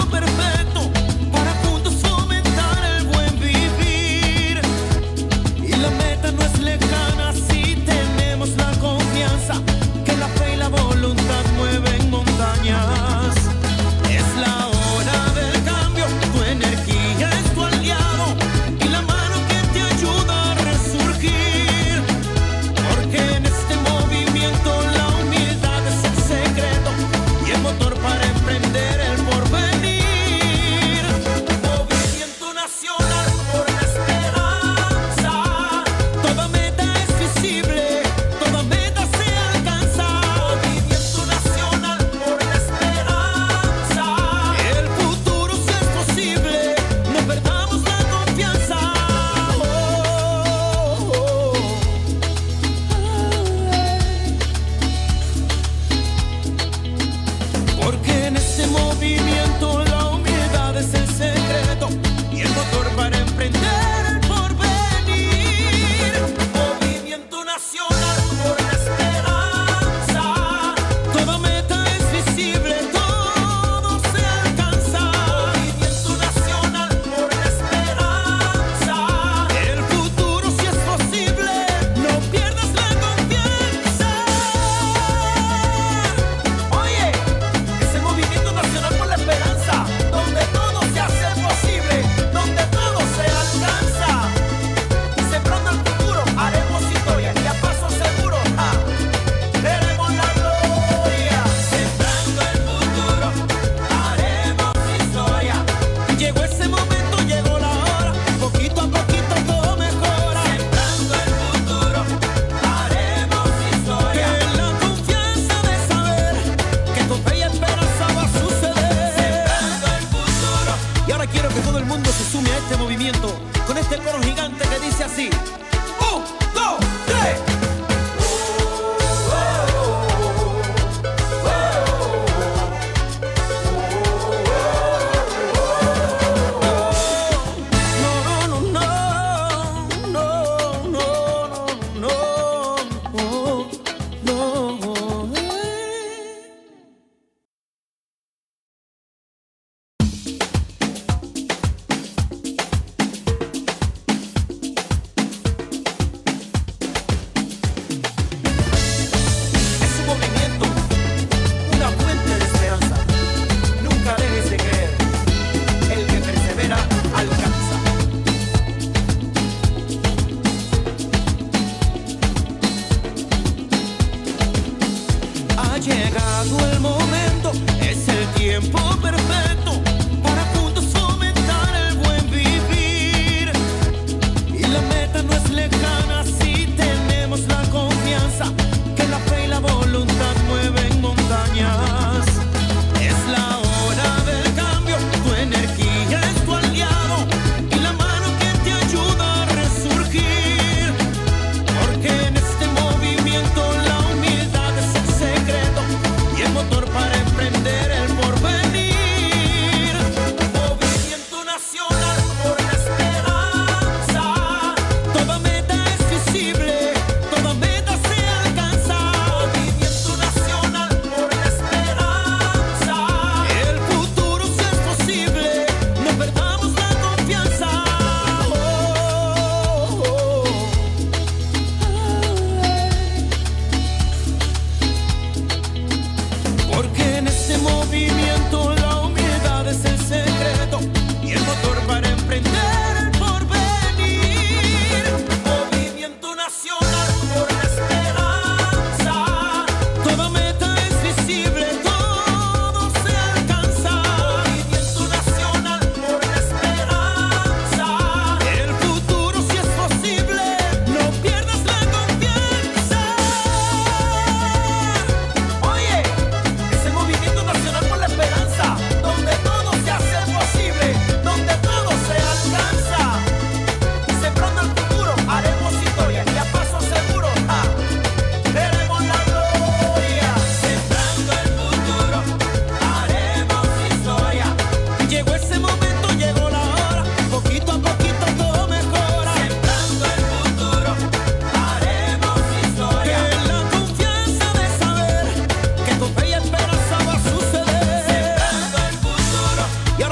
perfecto para juntos fomentar el buen vivir. Y la meta no es lejana si tenemos la confianza que la fe y la voluntad mueven montañas. Es la hora del cambio, tu energía es tu aliado y la mano que te ayuda a resurgir. Porque en este movimiento la humildad es el secreto y el motor para emprender el porvenir. Movimiento nacional por la esperanza. Toda meta es visible, toda meta se alcanza. Movimiento nacional por la esperanza. El futuro sí es posible, no perdamos la confianza. Porque en este movimiento la humildad es el secreto y el motor para emprender el porvenir. Movimiento nacional por la esperanza. Toda meta es visible, todo se alcanza. Movimiento nacional por la esperanza. El futuro sí es posible, no pierdas la confianza. Oye, ese movimiento nacional por la esperanza, donde todo se hace posible, donde todo se alcanza. Sembrando el futuro, haremos historia y a paso seguro, veremos la gloria. Sembrando el futuro, haremos historia. Llegó ese momento, llegó la hora, poquito a poquito todo mejora. Sembrando el futuro, haremos historia. En la confianza de saber que con fe y esperanza va a suceder. Sembrando el futuro. Y ahora quiero que todo el mundo se sume a este movimiento con este coro gigante que dice así: 1, 2, 3. No, no, no, no, no, no, no, no, no.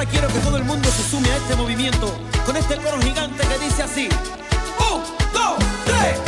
ahora quiero que todo el mundo se sume a este movimiento con este coro gigante que dice así: 1, 2, 3.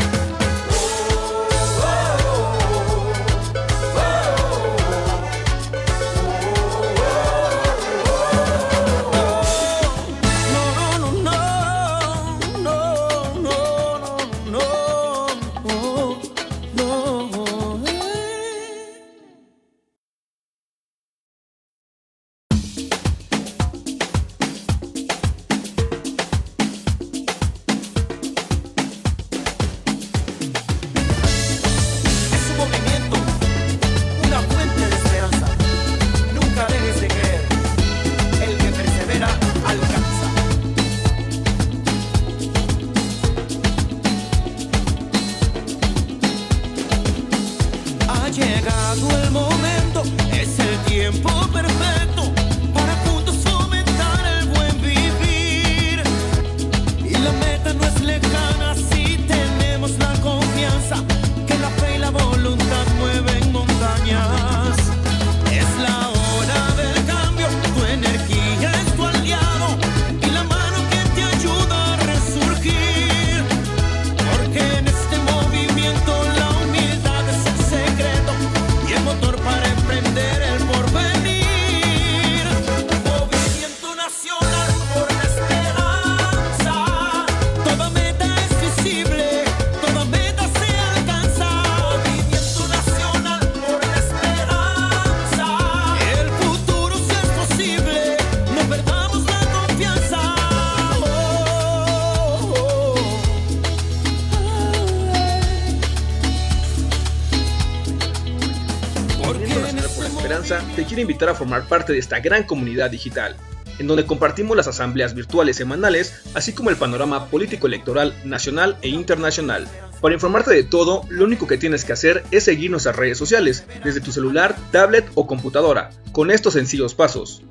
Te quiero invitar a formar parte de esta gran comunidad digital, en donde compartimos las asambleas virtuales semanales, así como el panorama político-electoral nacional e internacional. Para informarte de todo, lo único que tienes que hacer es seguir nuestras redes sociales, desde tu celular, tablet o computadora, con estos sencillos pasos.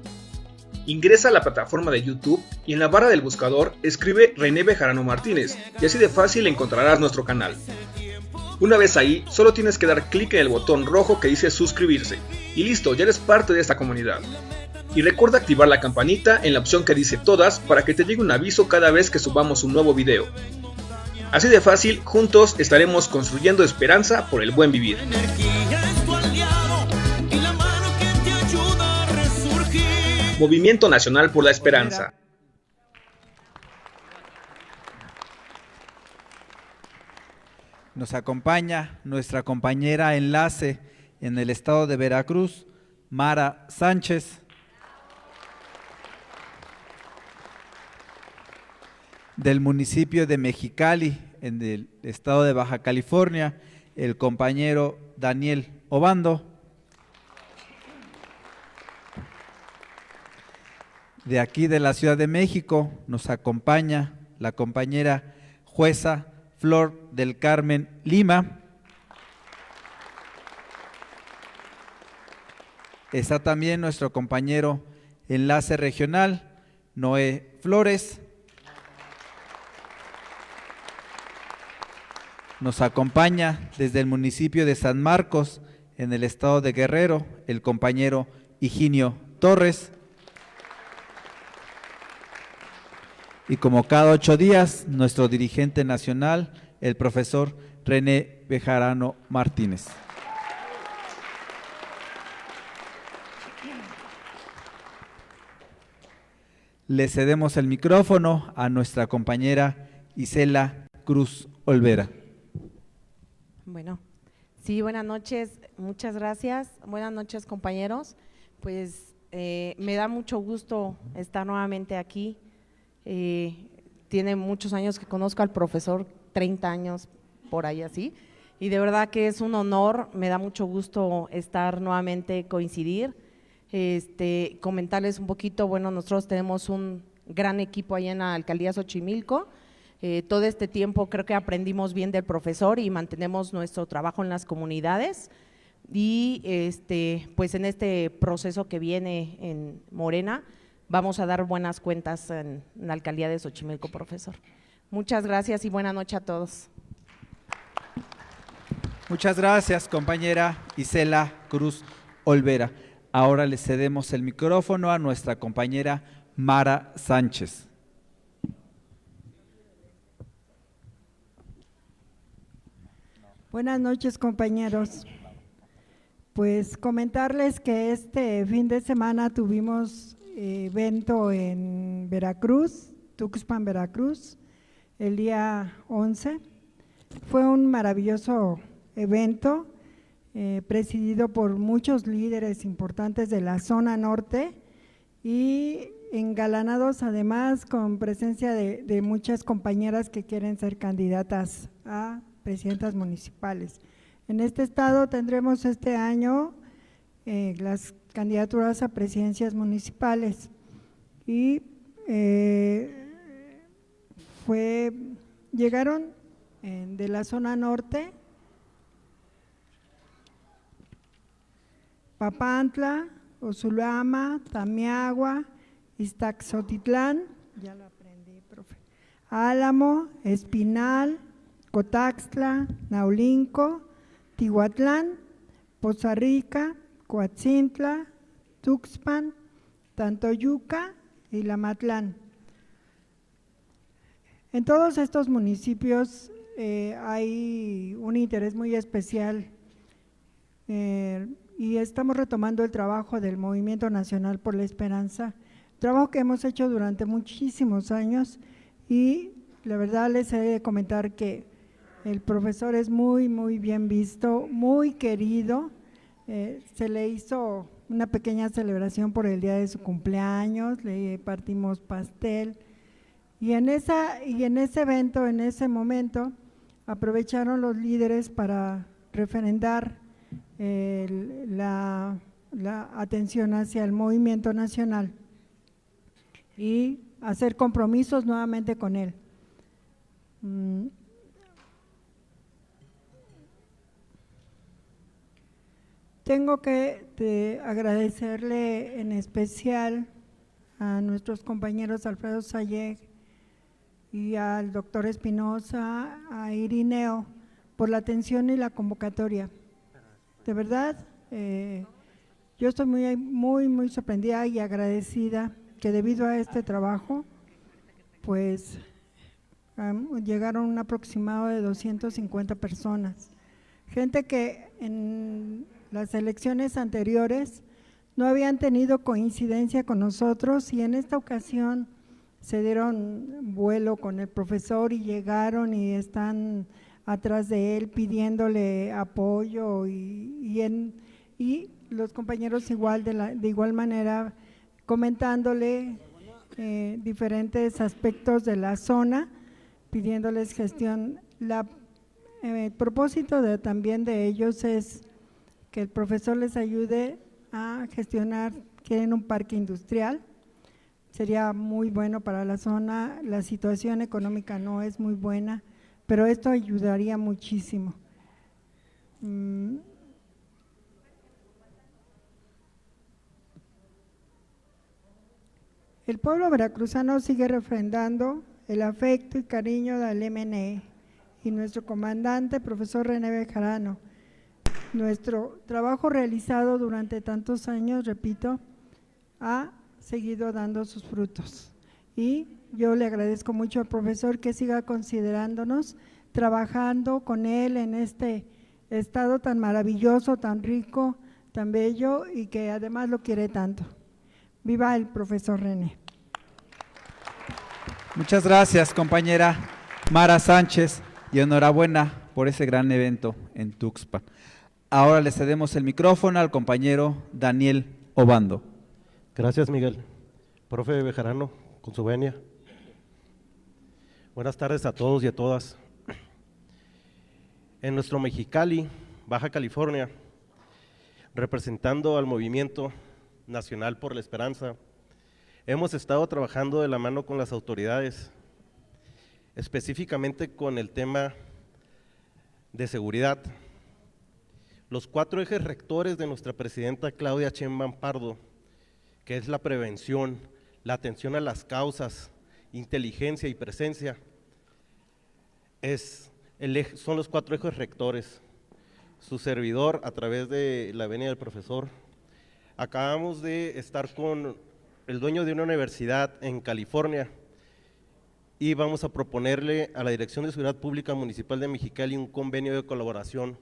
Ingresa a la plataforma de YouTube y en la barra del buscador escribe René Bejarano Martínez, y así de fácil encontrarás nuestro canal. Una vez ahí, solo tienes que dar clic en el botón rojo que dice suscribirse, y listo, ya eres parte de esta comunidad. Y recuerda activar la campanita en la opción que dice todas para que te llegue un aviso cada vez que subamos un nuevo video. Así de fácil, juntos estaremos construyendo esperanza por el buen vivir. Movimiento Nacional por la Esperanza. Nos acompaña nuestra compañera enlace en el estado de Veracruz, Mara Sánchez. Del municipio de Mexicali, en el estado de Baja California, el compañero Daniel Obando. De aquí de la Ciudad de México nos acompaña la compañera jueza Flor del Carmen Lima. Está también nuestro compañero enlace regional, Noé Flores. Nos acompaña desde el municipio de San Marcos, en el estado de Guerrero, el compañero Higinio Torres. Y como cada 8 días, nuestro dirigente nacional, el profesor René Bejarano Martínez. Le cedemos el micrófono a nuestra compañera Isela Cruz Olvera. Bueno, sí, buenas noches, muchas gracias. Buenas noches, compañeros. Pues me da mucho gusto estar nuevamente aquí. Tiene muchos años que conozco al profesor, 30 años por ahí así, y de verdad que es un honor, me da mucho gusto estar nuevamente, coincidir, comentarles un poquito. Bueno, nosotros tenemos un gran equipo ahí en la alcaldía Xochimilco. Todo este tiempo creo que aprendimos bien del profesor y mantenemos nuestro trabajo en las comunidades, y pues en este proceso que viene en Morena vamos a dar buenas cuentas en la alcaldía de Xochimilco, profesor. Muchas gracias y buena noche a todos. Muchas gracias, compañera Isela Cruz Olvera. Ahora le cedemos el micrófono a nuestra compañera Mara Sánchez. Buenas noches, compañeros. Pues comentarles que este fin de semana tuvimos evento en Veracruz, Tuxpan, Veracruz, el día 11. Fue un maravilloso evento presidido por muchos líderes importantes de la zona norte y engalanados además con presencia de muchas compañeras que quieren ser candidatas a presidentas municipales. En este estado tendremos este año las candidaturas a presidencias municipales y llegaron de la zona norte, Papantla, Osulama, Tamiagua, Iztaxotitlán, ya lo aprendí, profe, Álamo, Espinal, Cotaxtla, Naulinco, Tihuatlán, Poza Rica, Coatzintla, Tuxpan, Tantoyuca y Lamatlán. En todos estos municipios hay un interés muy especial y estamos retomando el trabajo del Movimiento Nacional por la Esperanza, trabajo que hemos hecho durante muchísimos años y la verdad les he de comentar que el profesor es muy bien visto, muy querido. Se le hizo una pequeña celebración por el día de su cumpleaños, le partimos pastel y en ese evento, en ese momento, aprovecharon los líderes para referendar la atención hacia el movimiento nacional y hacer compromisos nuevamente con él. Tengo que agradecerle en especial a nuestros compañeros Alfredo Sayeg y al doctor Espinosa, a Irineo, por la atención y la convocatoria. De verdad, yo estoy muy sorprendida y agradecida que debido a este trabajo, pues llegaron un aproximado de 250 personas. Gente que en las elecciones anteriores no habían tenido coincidencia con nosotros y en esta ocasión se dieron vuelo con el profesor y llegaron y están atrás de él pidiéndole apoyo y los compañeros de igual manera comentándole diferentes aspectos de la zona, pidiéndoles gestión. El propósito también de ellos es que el profesor les ayude a gestionar, quieren un parque industrial, sería muy bueno para la zona, la situación económica no es muy buena, pero esto ayudaría muchísimo. El pueblo veracruzano sigue refrendando el afecto y cariño del MNE y nuestro comandante, profesor René Bejarano. Nuestro trabajo realizado durante tantos años, repito, ha seguido dando sus frutos y yo le agradezco mucho al profesor que siga considerándonos, trabajando con él en este estado tan maravilloso, tan rico, tan bello y que además lo quiere tanto. Viva el profesor René. Muchas gracias, compañera Mara Sánchez, y enhorabuena por ese gran evento en Tuxpan. Ahora le cedemos el micrófono al compañero Daniel Obando. Gracias, Miguel. Profe Bejarano, con su venia. Buenas tardes a todos y a todas. En nuestro Mexicali, Baja California, representando al Movimiento Nacional por la Esperanza, hemos estado trabajando de la mano con las autoridades, específicamente con el tema de seguridad. Los 4 ejes rectores de nuestra presidenta Claudia Sheinbaum Pardo, que es la prevención, la atención a las causas, inteligencia y presencia, son los 4 ejes rectores. Su servidor, a través de la venia del profesor, Acabamos de estar con el dueño de una universidad en California y vamos a proponerle a la Dirección de Seguridad Pública Municipal de Mexicali un convenio de colaboración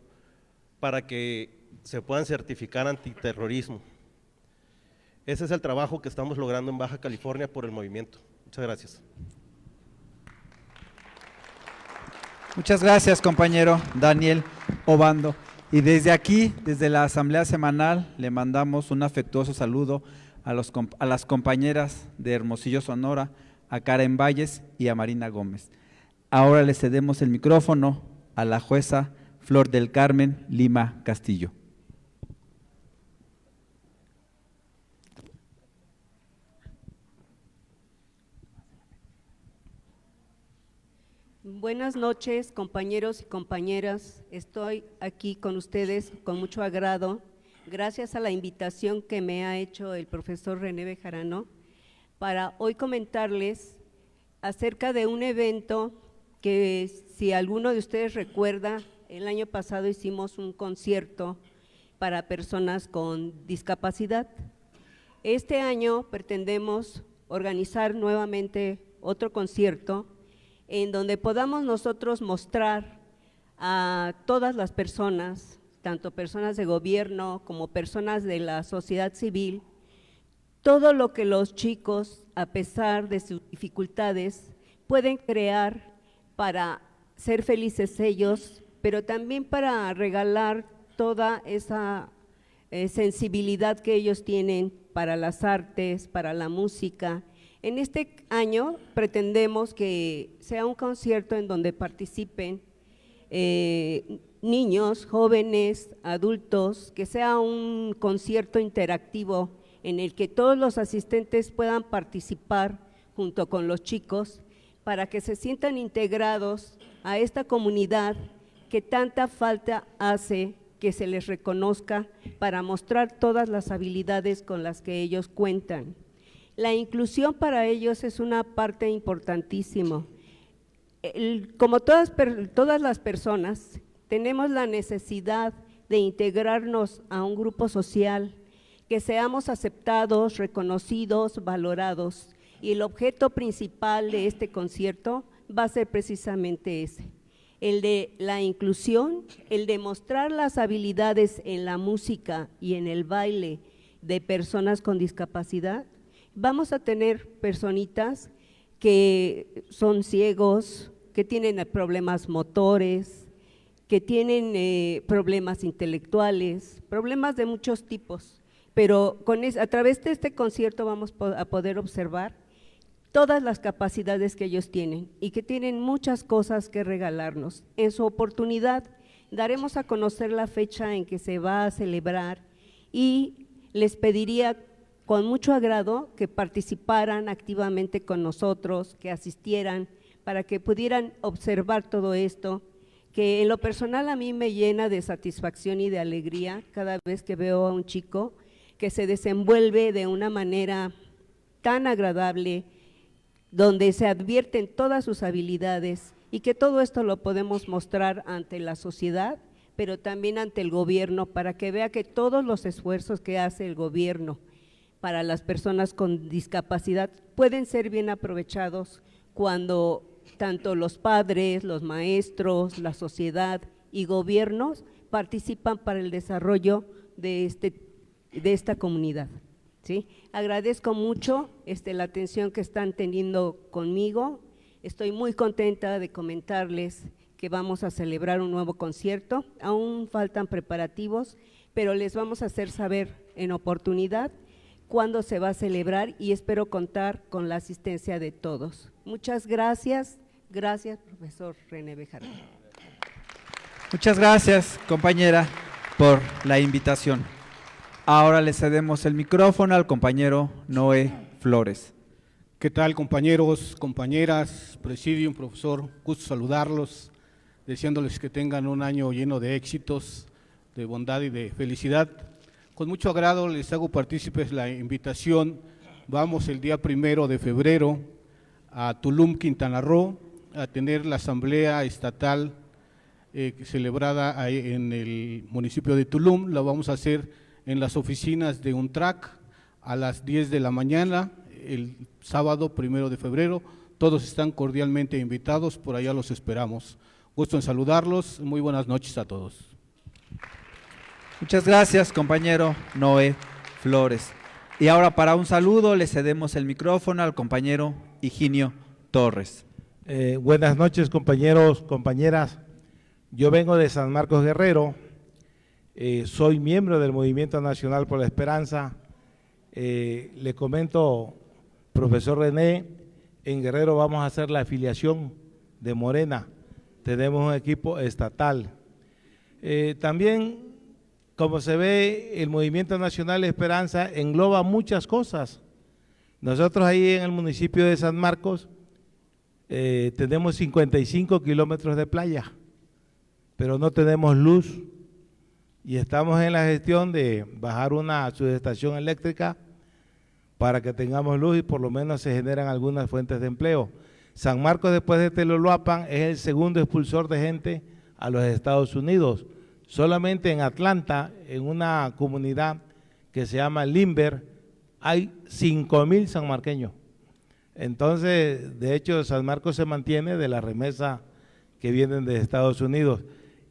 para que se puedan certificar antiterrorismo. Ese es el trabajo que estamos logrando en Baja California por el movimiento. Muchas gracias. Muchas gracias, compañero Daniel Obando. Y desde aquí, desde la Asamblea Semanal, le mandamos un afectuoso saludo a las compañeras de Hermosillo, Sonora, a Karen Valles y a Marina Gómez. Ahora le cedemos el micrófono a la jueza Flor del Carmen Lima Castillo. Buenas noches, compañeros y compañeras. Estoy aquí con ustedes con mucho agrado, gracias a la invitación que me ha hecho el profesor René Bejarano, para hoy comentarles acerca de un evento que, si alguno de ustedes recuerda, el año pasado hicimos un concierto para personas con discapacidad. Este año pretendemos organizar nuevamente otro concierto en donde podamos nosotros mostrar a todas las personas, tanto personas de gobierno como personas de la sociedad civil, todo lo que los chicos, a pesar de sus dificultades, pueden crear para ser felices ellos, pero también para regalar toda esa sensibilidad que ellos tienen para las artes, para la música. En este año pretendemos que sea un concierto en donde participen niños, jóvenes, adultos, que sea un concierto interactivo en el que todos los asistentes puedan participar junto con los chicos para que se sientan integrados a esta comunidad que tanta falta hace que se les reconozca para mostrar todas las habilidades con las que ellos cuentan. La inclusión para ellos es una parte importantísima. Como todas las personas, tenemos la necesidad de integrarnos a un grupo social, que seamos aceptados, reconocidos, valorados, y el objeto principal de este concierto va a ser precisamente ese, el de la inclusión, el de mostrar las habilidades en la música y en el baile de personas con discapacidad. Vamos a tener personitas que son ciegos, que tienen problemas motores, que tienen problemas intelectuales, problemas de muchos tipos, pero a través de este concierto vamos a poder observar todas las capacidades que ellos tienen y que tienen muchas cosas que regalarnos. En su oportunidad daremos a conocer la fecha en que se va a celebrar y les pediría con mucho agrado que participaran activamente con nosotros, que asistieran para que pudieran observar todo esto, que en lo personal a mí me llena de satisfacción y de alegría cada vez que veo a un chico que se desenvuelve de una manera tan agradable, donde se advierten todas sus habilidades y que todo esto lo podemos mostrar ante la sociedad, pero también ante el gobierno, para que vea que todos los esfuerzos que hace el gobierno para las personas con discapacidad pueden ser bien aprovechados cuando tanto los padres, los maestros, la sociedad y gobiernos participan para el desarrollo de esta comunidad. ¿Sí? Agradezco mucho la atención que están teniendo conmigo. Estoy muy contenta de comentarles que vamos a celebrar un nuevo concierto. Aún faltan preparativos, pero les vamos a hacer saber en oportunidad cuándo se va a celebrar y espero contar con la asistencia de todos. Muchas gracias. Gracias, profesor René Bejarano. Muchas gracias, compañera, por la invitación. Ahora le cedemos el micrófono al compañero Noé Flores. ¿Qué tal, compañeros, compañeras, presidium, profesor? Gusto saludarlos, deseándoles que tengan un año lleno de éxitos, de bondad y de felicidad. Con mucho agrado les hago partícipes la invitación. Vamos el día 1 de febrero a Tulum, Quintana Roo, a tener la asamblea estatal celebrada en el municipio de Tulum. La vamos a hacer en las oficinas de UNTRAC a las 10 de la mañana, el sábado 1 de febrero. Todos están cordialmente invitados, por allá los esperamos. Gusto en saludarlos, muy buenas noches a todos. Muchas gracias, compañero Noé Flores. Y ahora para un saludo le cedemos el micrófono al compañero Higinio Torres. Buenas noches, compañeros, compañeras. Yo vengo de San Marcos Guerrero, soy miembro del Movimiento Nacional por la Esperanza. Le comento, profesor René, en Guerrero vamos a hacer la afiliación de Morena. Tenemos un equipo estatal. También, como se ve, el Movimiento Nacional de Esperanza engloba muchas cosas. Nosotros ahí en el municipio de San Marcos tenemos 55 kilómetros de playa, pero no tenemos luz y estamos en la gestión de bajar una subestación eléctrica para que tengamos luz y por lo menos se generan algunas fuentes de empleo. San Marcos, después de Teloloapan, es el segundo expulsor de gente a los Estados Unidos. Solamente en Atlanta, en una comunidad que se llama Limber, hay 5,000 sanmarqueños. Entonces, de hecho, San Marcos se mantiene de la remesa que vienen de Estados Unidos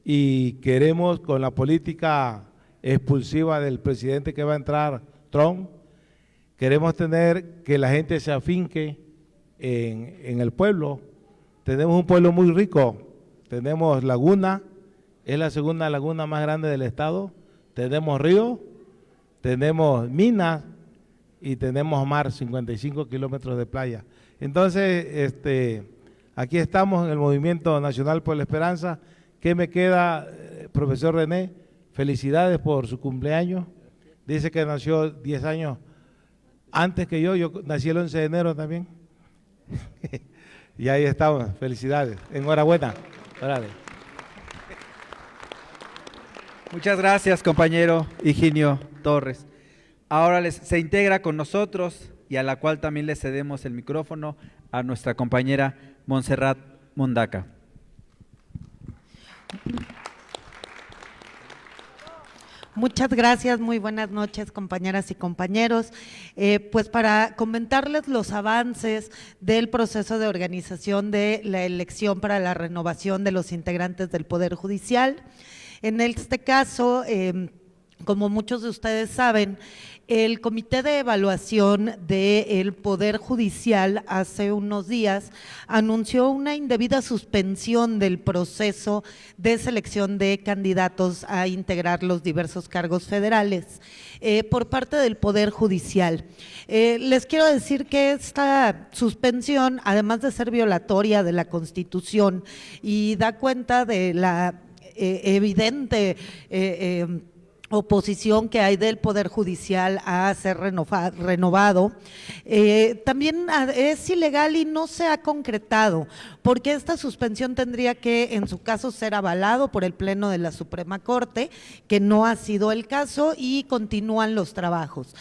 y queremos, con la política expulsiva del presidente que va a entrar, Trump, queremos tener que la gente se afinque en el pueblo. Tenemos un pueblo muy rico, tenemos laguna, es la segunda laguna más grande del estado, tenemos río, tenemos minas y tenemos mar, 55 kilómetros de playa. Entonces, aquí estamos en el Movimiento Nacional por la Esperanza. ¿Qué me queda, profesor René? Felicidades por su cumpleaños. Dice que nació 10 años antes que yo nací el 11 de enero también. Y ahí estamos, felicidades, enhorabuena. Órale. Muchas gracias, compañero Higinio Torres. Ahora se integra con nosotros y a la cual también le cedemos el micrófono a nuestra compañera Montserrat Mondaca. Muchas gracias, muy buenas noches, compañeras y compañeros. Pues para comentarles los avances del proceso de organización de la elección para la renovación de los integrantes del Poder Judicial. En este caso, como muchos de ustedes saben, el Comité de Evaluación del Poder Judicial hace unos días anunció una indebida suspensión del proceso de selección de candidatos a integrar los diversos cargos federales por parte del Poder Judicial. Les quiero decir que esta suspensión, además de ser violatoria de la Constitución y da cuenta de la evidente oposición que hay del Poder Judicial a ser renovado, también es ilegal y no se ha concretado, porque esta suspensión tendría que, en su caso, ser avalado por el Pleno de la Suprema Corte, que no ha sido el caso, y continúan los trabajos.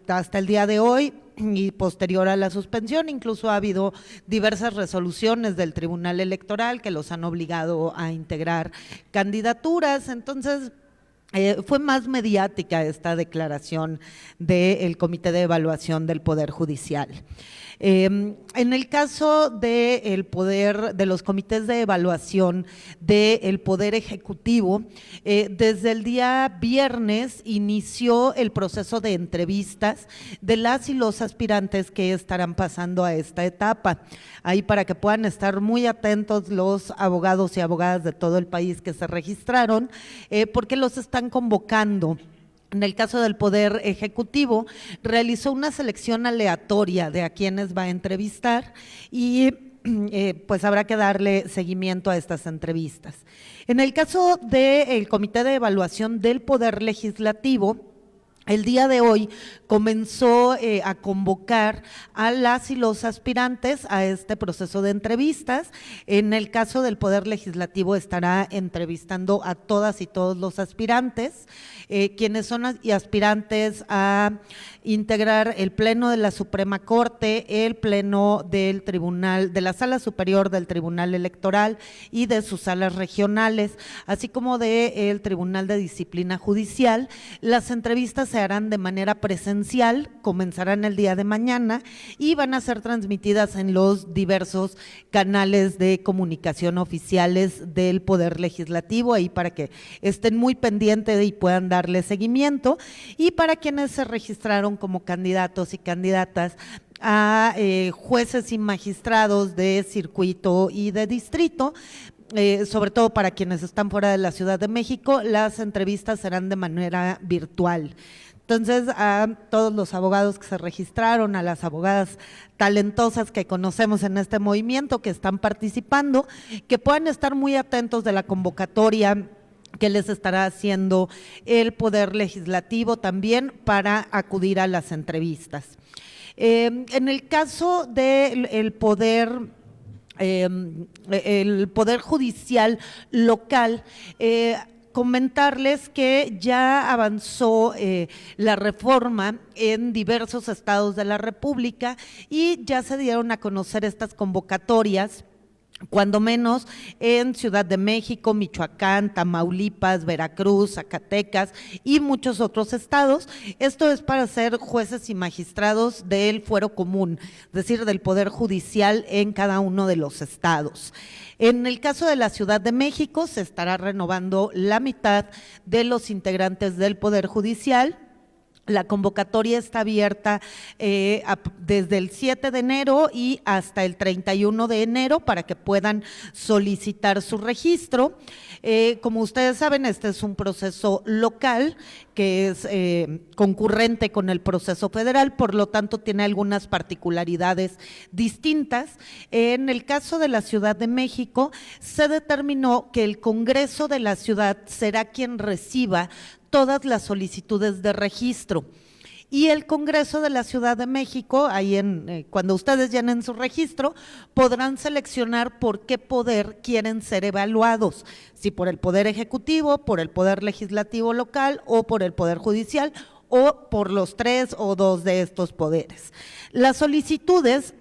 Hasta el día de hoy y posterior a la suspensión, incluso ha habido diversas resoluciones del Tribunal Electoral que los han obligado a integrar candidaturas. Entonces, fue más mediática esta declaración del Comité de Evaluación del Poder Judicial. En el caso de los comités de evaluación del Poder Ejecutivo, desde el día viernes inició el proceso de entrevistas de las y los aspirantes que estarán pasando a esta etapa. Ahí para que puedan estar muy atentos los abogados y abogadas de todo el país que se registraron, porque los están convocando. En el caso del Poder Ejecutivo, realizó una selección aleatoria de a quienes va a entrevistar y pues habrá que darle seguimiento a estas entrevistas. En el caso del Comité de Evaluación del Poder Legislativo, el día de hoy comenzó a convocar a las y los aspirantes a este proceso de entrevistas. En el caso del Poder Legislativo estará entrevistando a todas y todos los aspirantes, quienes son aspirantes a integrar el Pleno de la Suprema Corte, el Pleno del Tribunal, de la Sala Superior del Tribunal Electoral y de sus salas regionales, así como del Tribunal de Disciplina Judicial. Las entrevistas se harán de manera presencial, comenzarán el día de mañana y van a ser transmitidas en los diversos canales de comunicación oficiales del Poder Legislativo, ahí para que estén muy pendientes y puedan darle seguimiento. Y para quienes se registraron como candidatos y candidatas a jueces y magistrados de circuito y de distrito, sobre todo para quienes están fuera de la Ciudad de México, las entrevistas serán de manera virtual. Entonces, a todos los abogados que se registraron, a las abogadas talentosas que conocemos en este movimiento, que están participando, que puedan estar muy atentos de la convocatoria que les estará haciendo el Poder Legislativo también para acudir a las entrevistas. En el caso del Poder Judicial local, comentarles que ya avanzó la reforma en diversos estados de la República y ya se dieron a conocer estas convocatorias, cuando menos en Ciudad de México, Michoacán, Tamaulipas, Veracruz, Zacatecas y muchos otros estados. Esto es para ser jueces y magistrados del fuero común, es decir, del Poder Judicial en cada uno de los estados. En el caso de la Ciudad de México, se estará renovando la mitad de los integrantes del Poder Judicial. La convocatoria está abierta desde el 7 de enero y hasta el 31 de enero para que puedan solicitar su registro. Como ustedes saben, este es un proceso local que es concurrente con el proceso federal, por lo tanto tiene algunas particularidades distintas. En el caso de la Ciudad de México, se determinó que el Congreso de la ciudad será quien reciba todas las solicitudes de registro. Y el Congreso de la Ciudad de México, ahí cuando ustedes llenen su registro, podrán seleccionar por qué poder quieren ser evaluados, si por el Poder Ejecutivo, por el Poder Legislativo local o por el Poder Judicial o por los 3 o 2 de estos poderes. Las solicitudes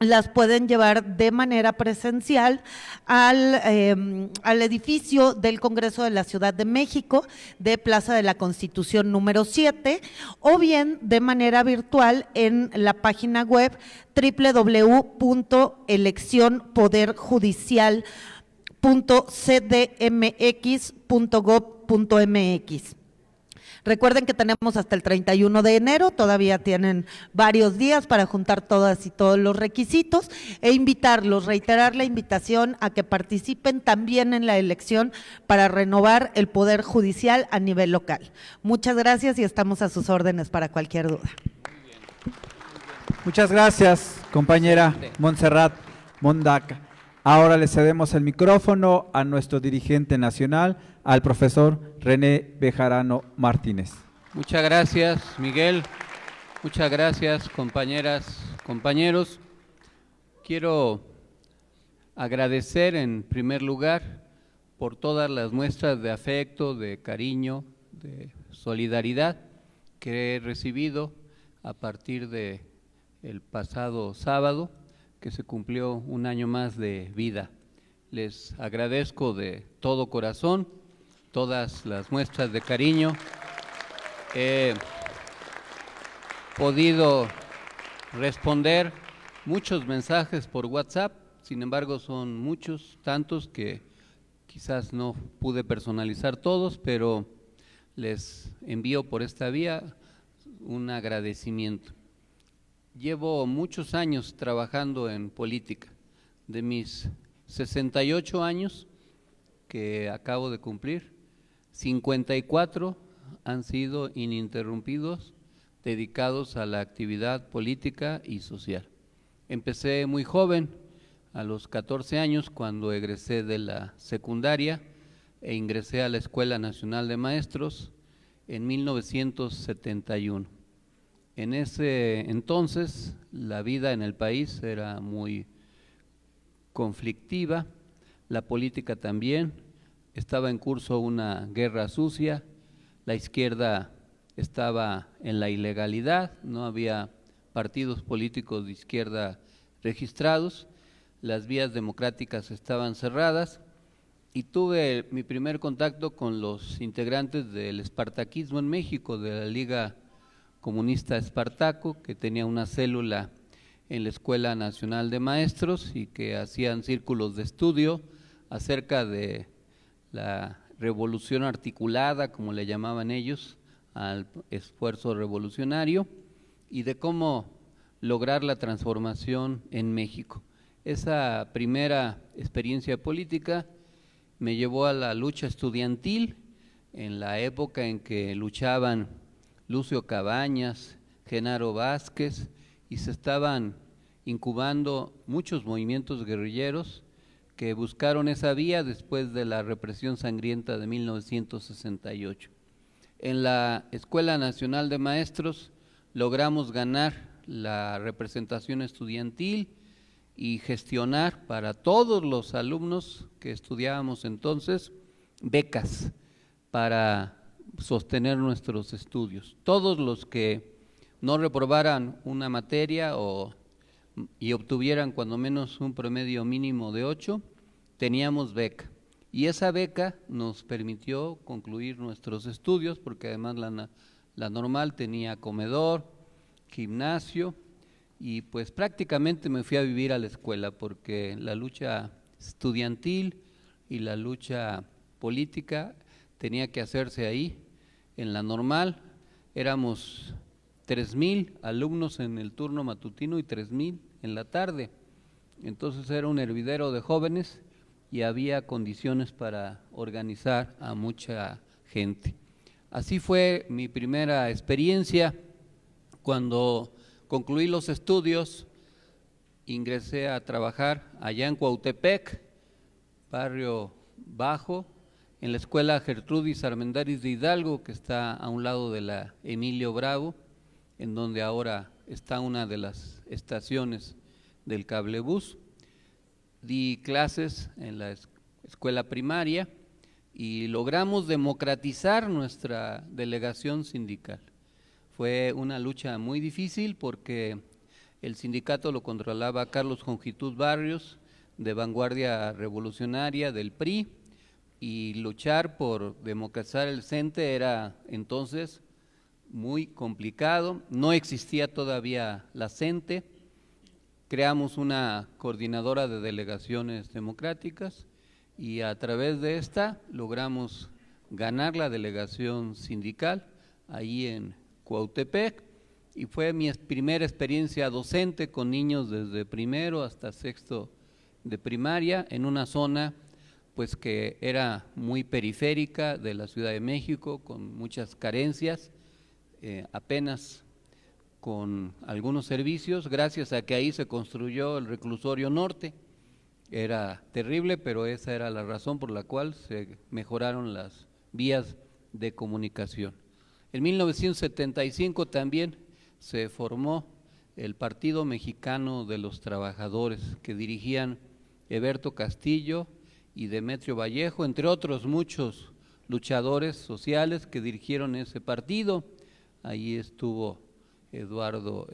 las pueden llevar de manera presencial al edificio del Congreso de la Ciudad de México, de Plaza de la Constitución número 7, o bien de manera virtual en la página web www.eleccionpoderjudicial.cdmx.gov.mx. Recuerden que tenemos hasta el 31 de enero, todavía tienen varios días para juntar todas y todos los requisitos e invitarlos, reiterar la invitación a que participen también en la elección para renovar el Poder Judicial a nivel local. Muchas gracias y estamos a sus órdenes para cualquier duda. Muchas gracias, compañera Montserrat Mondaca. Ahora le cedemos el micrófono a nuestro dirigente nacional, al profesor René Bejarano Martínez. Muchas gracias, Miguel. Muchas gracias, compañeras, compañeros. Quiero agradecer en primer lugar por todas las muestras de afecto, de cariño, de solidaridad que he recibido a partir de el pasado sábado, que se cumplió un año más de vida. Les agradezco de todo corazón todas las muestras de cariño. He podido responder muchos mensajes por WhatsApp, sin embargo son muchos, tantos que quizás no pude personalizar todos, pero les envío por esta vía un agradecimiento. Llevo muchos años trabajando en política. De mis 68 años que acabo de cumplir, 54 han sido ininterrumpidos, dedicados a la actividad política y social. Empecé muy joven, a los 14 años, cuando egresé de la secundaria e ingresé a la Escuela Nacional de Maestros en 1971. En ese entonces la vida en el país era muy conflictiva, la política también, estaba en curso una guerra sucia, la izquierda estaba en la ilegalidad, no había partidos políticos de izquierda registrados, las vías democráticas estaban cerradas y tuve mi primer contacto con los integrantes del espartaquismo en México, de la Liga Comunista Espartaco, que tenía una célula en la Escuela Nacional de Maestros y que hacían círculos de estudio acerca de la revolución articulada, como le llamaban ellos, al esfuerzo revolucionario y de cómo lograr la transformación en México. Esa primera experiencia política me llevó a la lucha estudiantil en la época en que luchaban Lucio Cabañas, Genaro Vázquez y se estaban incubando muchos movimientos guerrilleros que buscaron esa vía después de la represión sangrienta de 1968. En la Escuela Nacional de Maestros logramos ganar la representación estudiantil y gestionar para todos los alumnos que estudiábamos entonces becas para sostener nuestros estudios. Todos los que no reprobaran una materia y obtuvieran cuando menos un promedio mínimo de 8, teníamos beca. Y esa beca nos permitió concluir nuestros estudios, porque además la normal tenía comedor, gimnasio, y pues prácticamente me fui a vivir a la escuela, porque la lucha estudiantil y la lucha política tenía que hacerse ahí. En la normal éramos 3,000 alumnos en el turno matutino y 3,000 en la tarde. Entonces era un hervidero de jóvenes y había condiciones para organizar a mucha gente. Así fue mi primera experiencia. Cuando concluí los estudios, ingresé a trabajar allá en Cuautepec, barrio bajo, en la escuela Gertrudis Armendáriz de Hidalgo, que está a un lado de la Emilio Bravo, en donde ahora está una de las estaciones del cablebús. Di clases en la escuela primaria y logramos democratizar nuestra delegación sindical. Fue una lucha muy difícil porque el sindicato lo controlaba Carlos Jongitud Barrios, de Vanguardia Revolucionaria del PRI, y luchar por democratizar el CENTE era entonces muy complicado. No existía todavía la CENTE. Creamos una coordinadora de delegaciones democráticas y a través de esta logramos ganar la delegación sindical ahí en Cuautepec, y fue mi primera experiencia docente con niños desde primero hasta sexto de primaria en una zona pues que era muy periférica de la Ciudad de México, con muchas carencias, apenas con algunos servicios, gracias a que ahí se construyó el reclusorio norte. Era terrible, pero esa era la razón por la cual se mejoraron las vías de comunicación. En 1975 también se formó el Partido Mexicano de los Trabajadores, que dirigían Eberto Castillo y Demetrio Vallejo, entre otros muchos luchadores sociales que dirigieron ese partido. Ahí estuvo Eduardo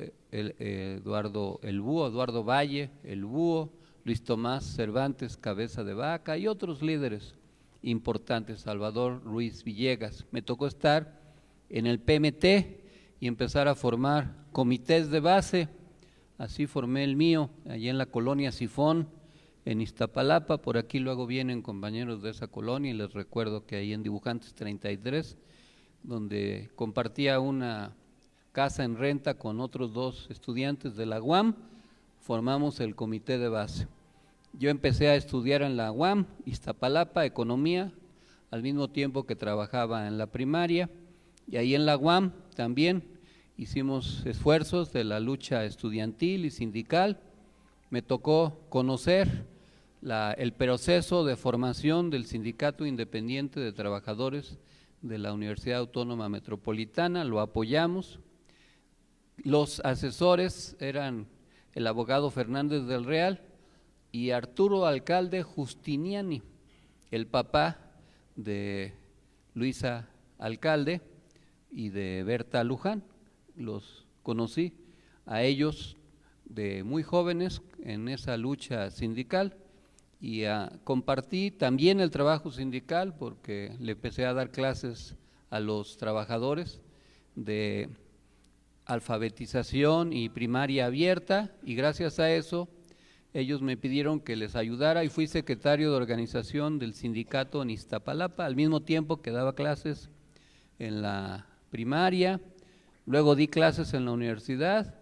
Valle, el Búho, Luis Tomás Cervantes, Cabeza de Vaca, y otros líderes importantes, Salvador Ruiz Villegas. Me tocó estar en el PMT y empezar a formar comités de base. Así formé el mío, allí en la colonia Sifón, en Iztapalapa. Por aquí luego vienen compañeros de esa colonia y les recuerdo que ahí en Dibujantes 33, donde compartía una casa en renta con otros 2 estudiantes de la UAM, formamos el comité de base. Yo empecé a estudiar en la UAM, Iztapalapa, economía, al mismo tiempo que trabajaba en la primaria, y ahí en la UAM también hicimos esfuerzos de la lucha estudiantil y sindical. Me tocó conocer el proceso de formación del Sindicato Independiente de Trabajadores de la Universidad Autónoma Metropolitana, lo apoyamos. Los asesores eran el abogado Fernández del Real y Arturo Alcalde Justiniani, el papá de Luisa Alcalde y de Berta Luján. Los conocí a ellos de muy jóvenes en esa lucha sindical y compartí también el trabajo sindical porque le empecé a dar clases a los trabajadores de alfabetización y primaria abierta, y gracias a eso ellos me pidieron que les ayudara y fui secretario de organización del sindicato en Iztapalapa, al mismo tiempo que daba clases en la primaria, luego di clases en la universidad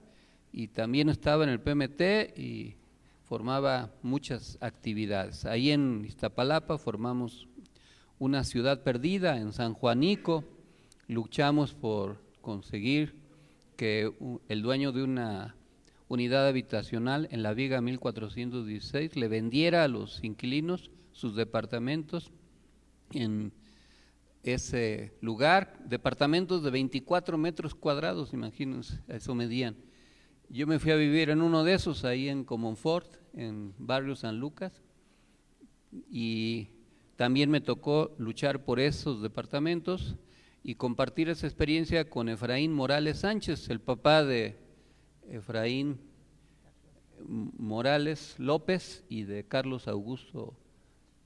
y también estaba en el PMT y formaba muchas actividades. Ahí en Iztapalapa formamos una ciudad perdida en San Juanico, luchamos por conseguir que el dueño de una unidad habitacional en la Viga 1416 le vendiera a los inquilinos sus departamentos en ese lugar, departamentos de 24 metros cuadrados, imagínense, eso medían. Yo me fui a vivir en uno de esos, ahí en Comonfort, en Barrio San Lucas, y también me tocó luchar por esos departamentos y compartir esa experiencia con Efraín Morales Sánchez, el papá de Efraín Morales López y de Carlos Augusto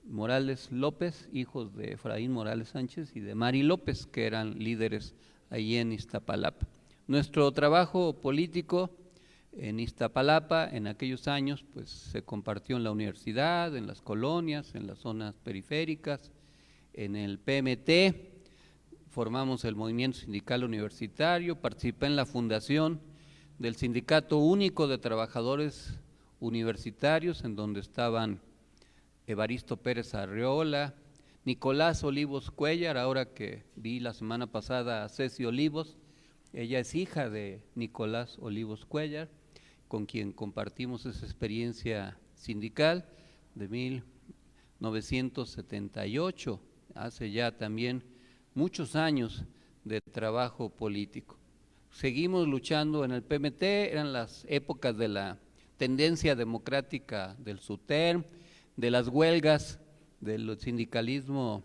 Morales López, hijos de Efraín Morales Sánchez y de Mari López, que eran líderes ahí en Iztapalapa. Nuestro trabajo político en Iztapalapa en aquellos años pues se compartió en la universidad, en las colonias, en las zonas periféricas, en el PMT. Formamos el movimiento sindical universitario, participé en la fundación del Sindicato Único de Trabajadores Universitarios, en donde estaban Evaristo Pérez Arreola, Nicolás Olivos Cuellar, ahora que vi la semana pasada a Ceci Olivos, ella es hija de Nicolás Olivos Cuellar, con quien compartimos esa experiencia sindical de 1978, hace ya también muchos años de trabajo político. Seguimos luchando en el PMT, eran las épocas de la tendencia democrática del SUTERM, de las huelgas, del sindicalismo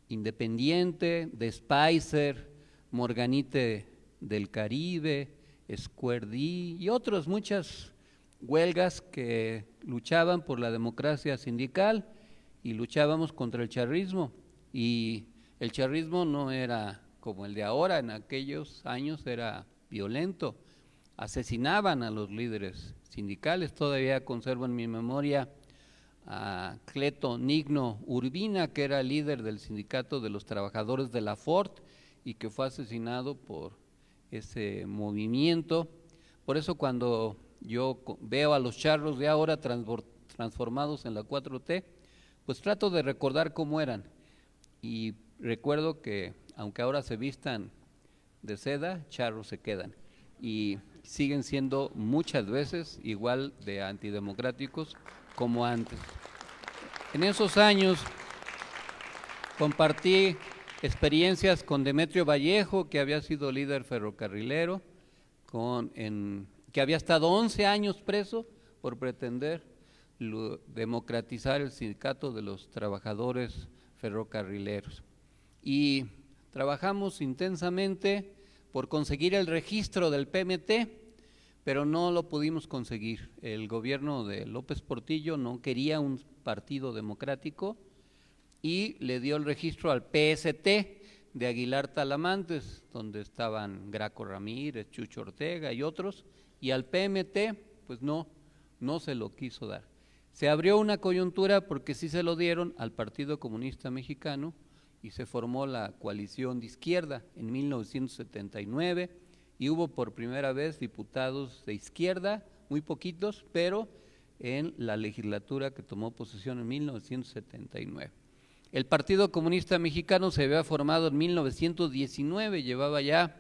independiente, de Spicer, Morganite del Caribe, Square D y otras muchas huelgas que luchaban por la democracia sindical y luchábamos contra el charrismo. Y el charrismo no era como el de ahora, en aquellos años era violento, asesinaban a los líderes sindicales. Todavía conservo en mi memoria a Cleto Nigno Urbina, que era líder del sindicato de los trabajadores de la Ford y que fue asesinado por ese movimiento. Por eso cuando yo veo a los charros de ahora transformados en la 4T, pues trato de recordar cómo eran. Y recuerdo que aunque ahora se vistan de seda, charros se quedan y siguen siendo muchas veces igual de antidemocráticos como antes. En esos años compartí experiencias con Demetrio Vallejo, que había sido líder ferrocarrilero, que había estado 11 años preso por pretender democratizar el sindicato de los trabajadores ferrocarrileros. Y trabajamos intensamente por conseguir el registro del PMT, pero no lo pudimos conseguir. El gobierno de López Portillo no quería un partido democrático y le dio el registro al PST de Aguilar Talamantes, donde estaban Graco Ramírez, Chucho Ortega y otros, y al PMT pues no se lo quiso dar. Se abrió una coyuntura porque sí se lo dieron al Partido Comunista Mexicano y se formó la coalición de izquierda en 1979 y hubo por primera vez diputados de izquierda, muy poquitos, pero en la legislatura que tomó posesión en 1979. El Partido Comunista Mexicano se había formado en 1919, llevaba ya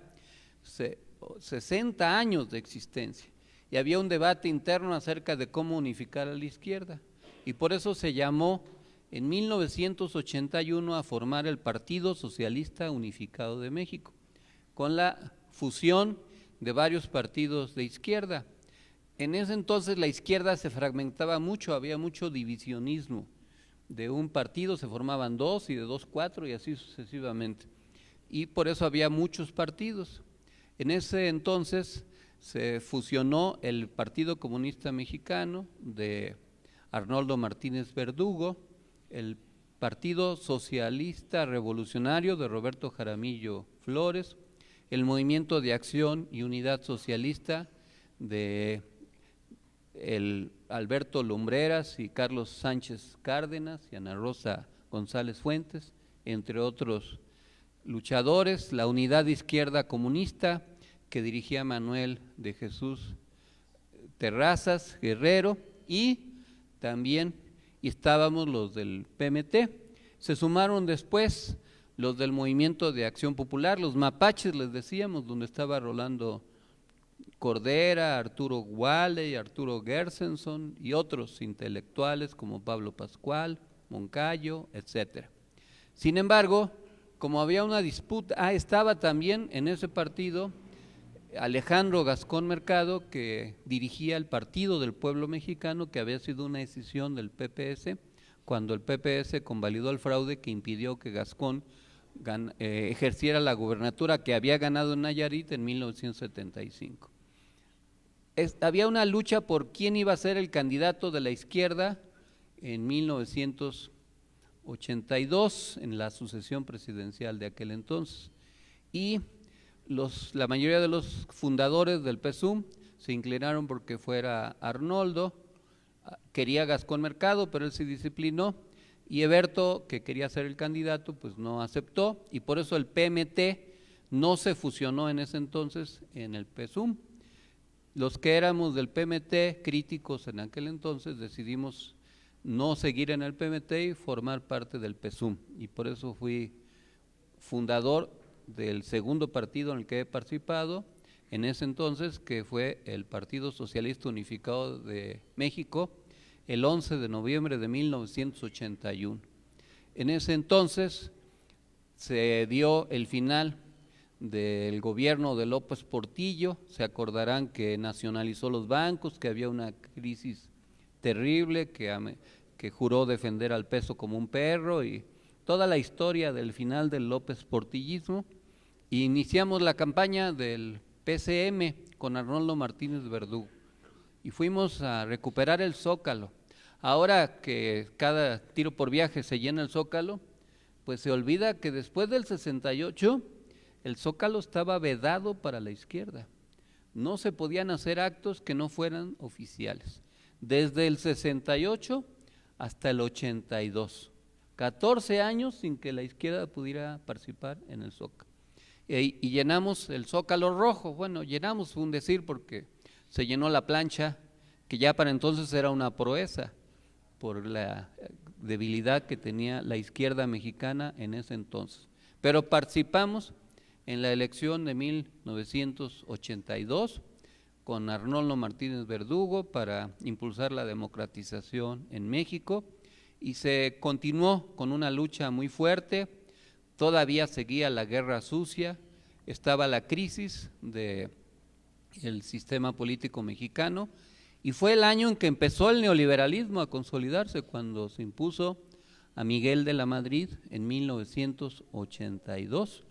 60 años de existencia y había un debate interno acerca de cómo unificar a la izquierda y por eso se llamó en 1981 a formar el Partido Socialista Unificado de México, con la fusión de varios partidos de izquierda. En ese entonces la izquierda se fragmentaba mucho, había mucho divisionismo. De un partido se formaban dos y de dos cuatro y así sucesivamente. Y por eso había muchos partidos. En ese entonces se fusionó el Partido Comunista Mexicano de Arnoldo Martínez Verdugo, el Partido Socialista Revolucionario de Roberto Jaramillo Flores, el Movimiento de Acción y Unidad Socialista de Alberto Lumbreras y Carlos Sánchez Cárdenas y Ana Rosa González Fuentes, entre otros luchadores, la Unidad Izquierda Comunista que dirigía Manuel de Jesús Terrazas Guerrero, y también estábamos los del PMT. Se sumaron después los del Movimiento de Acción Popular, los mapaches les decíamos, donde estaba Rolando Cordera, Arturo Guale, Arturo Gersenson y otros intelectuales como Pablo Pascual, Moncayo, etcétera. Sin embargo, como había una disputa, estaba también en ese partido Alejandro Gascón Mercado, que dirigía el Partido del Pueblo Mexicano, que había sido una decisión del PPS, cuando el PPS convalidó el fraude que impidió que Gascón ejerciera la gubernatura que había ganado en Nayarit en 1975. Había una lucha por quién iba a ser el candidato de la izquierda en 1982, en la sucesión presidencial de aquel entonces, y la mayoría de los fundadores del PSUM se inclinaron porque fuera Arnoldo. Quería Gascón Mercado, pero él se disciplinó, y Eberto, que quería ser el candidato, pues no aceptó, y por eso el PMT no se fusionó en ese entonces en el PSUM. Los que éramos del PMT, críticos en aquel entonces, decidimos no seguir en el PMT y formar parte del PSUM, y por eso fui fundador del segundo partido en el que he participado en ese entonces, que fue el Partido Socialista Unificado de México, el 11 de noviembre de 1981. En ese entonces se dio el final del gobierno de López Portillo. Se acordarán que nacionalizó los bancos, que había una crisis terrible, que juró defender al peso como un perro, y toda la historia del final del López Portillismo. Iniciamos la campaña del PCM con Arnoldo Martínez Verdugo y fuimos a recuperar el Zócalo. Ahora que cada tiro por viaje se llena el Zócalo, pues se olvida que después del 68 el Zócalo estaba vedado para la izquierda. No se podían hacer actos que no fueran oficiales. Desde el 68 hasta el 82, 14 años sin que la izquierda pudiera participar en el Zócalo. Y llenamos el Zócalo rojo. Bueno, llenamos, fue un decir, porque se llenó la plancha, que ya para entonces era una proeza por la debilidad que tenía la izquierda mexicana en ese entonces. Pero participamos en la elección de 1982 con Arnoldo Martínez Verdugo para impulsar la democratización en México, y se continuó con una lucha muy fuerte. Todavía seguía la guerra sucia, estaba la crisis del sistema político mexicano, y fue el año en que empezó el neoliberalismo a consolidarse, cuando se impuso a Miguel de la Madrid en 1982,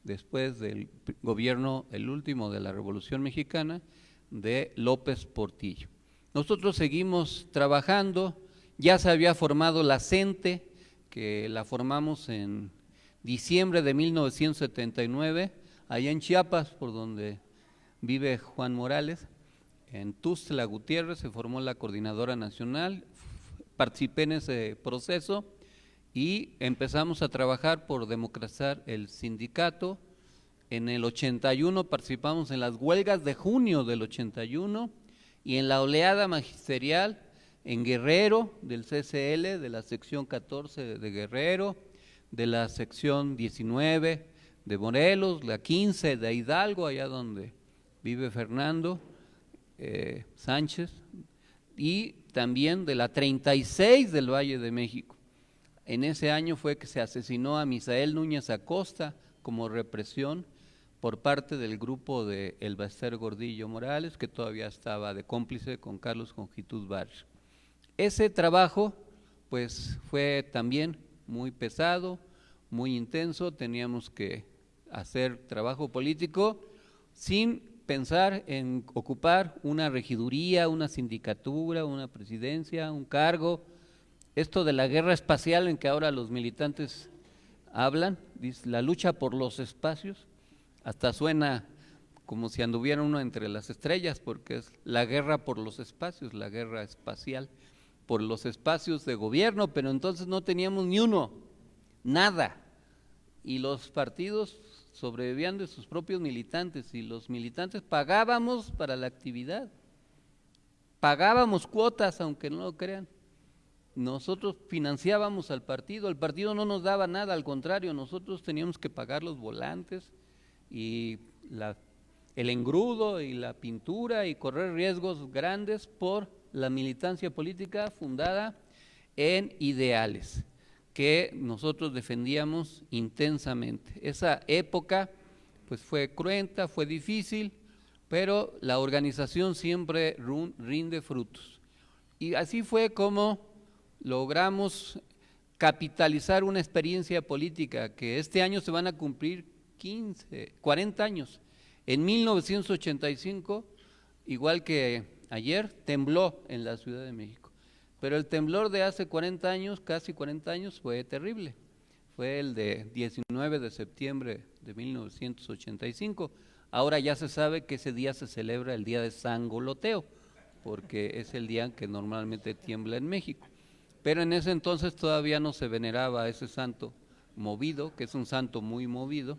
después del gobierno, el último de la Revolución Mexicana, de López Portillo. Nosotros seguimos trabajando. Ya se había formado la CENTE, que la formamos en diciembre de 1979, allá en Chiapas, por donde vive Juan Morales. En Tuxtla Gutiérrez se formó la Coordinadora Nacional, participé en ese proceso y empezamos a trabajar por democratizar el sindicato. En el 81 participamos en las huelgas de junio del 81 y en la oleada magisterial en Guerrero, del CCL, de la sección 14 de Guerrero, de la sección 19 de Morelos, la 15 de Hidalgo, allá donde vive Fernando Sánchez, y también de la 36 del Valle de México. en ese año fue que se asesinó a Misael Núñez Acosta como represión por parte del grupo de Elbester Gordillo Morales, que todavía estaba de cómplice con Carlos Conjitud Barrios. Ese trabajo pues fue también muy pesado, muy intenso, teníamos que hacer trabajo político sin pensar en ocupar una regiduría, una sindicatura, una presidencia, un cargo. Esto de la guerra espacial en que ahora los militantes hablan, dice, la lucha por los espacios, hasta suena como si anduviera uno entre las estrellas, porque es la guerra por los espacios, la guerra espacial, por los espacios de gobierno, pero entonces no teníamos ni uno, nada, y los partidos sobrevivían de sus propios militantes, y los militantes pagábamos para la actividad, pagábamos cuotas, aunque no lo crean. Nosotros financiábamos al partido, el partido no nos daba nada, al contrario, nosotros teníamos que pagar los volantes y el engrudo y la pintura y correr riesgos grandes por la militancia política fundada en ideales que nosotros defendíamos intensamente. Esa época pues fue cruenta, fue difícil, pero la organización siempre rinde frutos. Y así fue como logramos capitalizar una experiencia política que este año se van a cumplir 40 años. En 1985, igual que ayer, tembló en la Ciudad de México, pero el temblor de hace 40 años, casi 40 años, fue terrible. Fue el de 19 de septiembre de 1985. Ahora ya se sabe que ese día se celebra el día de San Goloteo, porque es el día que normalmente tiembla en México. Pero en ese entonces todavía no se veneraba a ese santo movido, que es un santo muy movido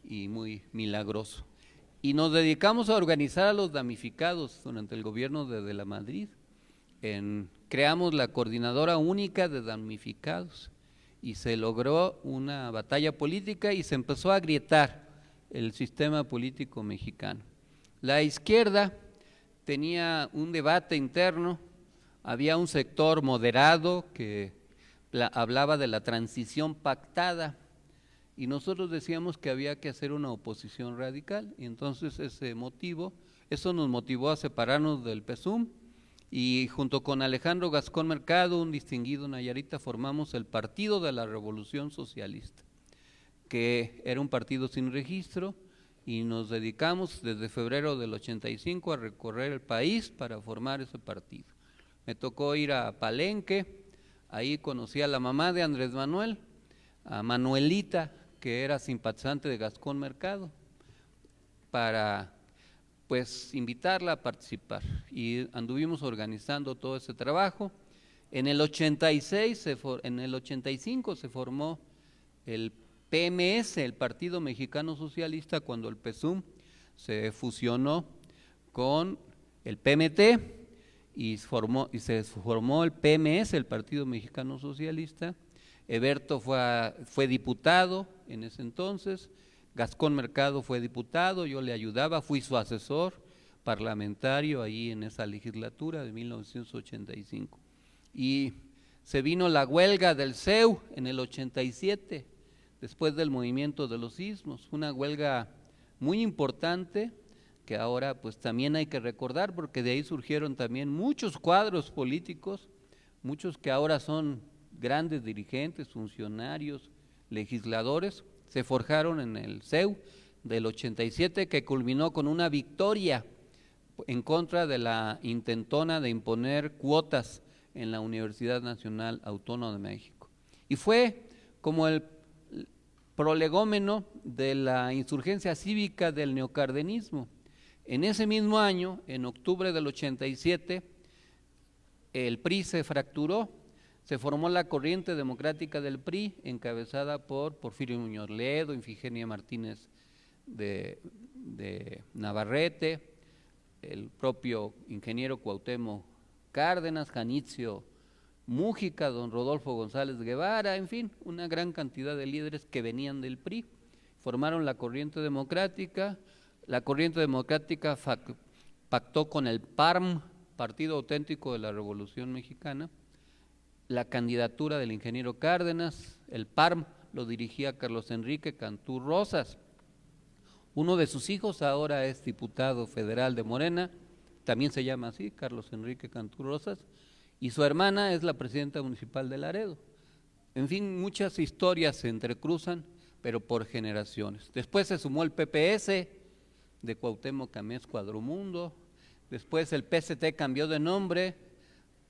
y muy milagroso. Y nos dedicamos a organizar a los damnificados durante el gobierno de la Madrid. Creamos la Coordinadora Única de Damnificados y se logró una batalla política y se empezó a agrietar el sistema político mexicano. La izquierda tenía un debate interno. Había un sector moderado que hablaba de la transición pactada y nosotros decíamos que había que hacer una oposición radical, y entonces eso nos motivó a separarnos del PSUM y junto con Alejandro Gascón Mercado, un distinguido nayarita, formamos el Partido de la Revolución Socialista, que era un partido sin registro, y nos dedicamos desde febrero del 85 a recorrer el país para formar ese partido. Me tocó ir a Palenque, ahí conocí a la mamá de Andrés Manuel, a Manuelita, que era simpatizante de Gascón Mercado, para pues invitarla a participar, y anduvimos organizando todo ese trabajo. En el 85 se formó el PMS, el Partido Mexicano Socialista, cuando el PSUM se fusionó con el PMT, y se formó el PMS, el Partido Mexicano Socialista. Eberto fue diputado en ese entonces, Gascón Mercado fue diputado, yo le ayudaba, fui su asesor parlamentario ahí en esa legislatura de 1985. Y se vino la huelga del CEU en el 87, después del movimiento de los sismos, una huelga muy importante, que ahora pues también hay que recordar, porque de ahí surgieron también muchos cuadros políticos, muchos que ahora son grandes dirigentes, funcionarios, legisladores, se forjaron en el CEU del 87, que culminó con una victoria en contra de la intentona de imponer cuotas en la Universidad Nacional Autónoma de México. Y fue como el prolegómeno de la insurgencia cívica del neocardenismo. En ese mismo año, en octubre del 87, el PRI se fracturó, se formó la corriente democrática del PRI, encabezada por Porfirio Muñoz Ledo, Ifigenia Martínez de Navarrete, el propio ingeniero Cuauhtémoc Cárdenas, Janitzio Mújica, don Rodolfo González Guevara, en fin, una gran cantidad de líderes que venían del PRI, formaron la corriente democrática. La corriente democrática pactó con el PARM, Partido Auténtico de la Revolución Mexicana. la candidatura del ingeniero Cárdenas. El PARM lo dirigía Carlos Enrique Cantú Rosas. Uno de sus hijos ahora es diputado federal de Morena, también se llama así, Carlos Enrique Cantú Rosas, y su hermana es la presidenta municipal de Laredo. En fin, muchas historias se entrecruzan, pero por generaciones. Después se sumó el PPS de Cuauhtémoc Camés Cuadromundo, después el PST cambió de nombre,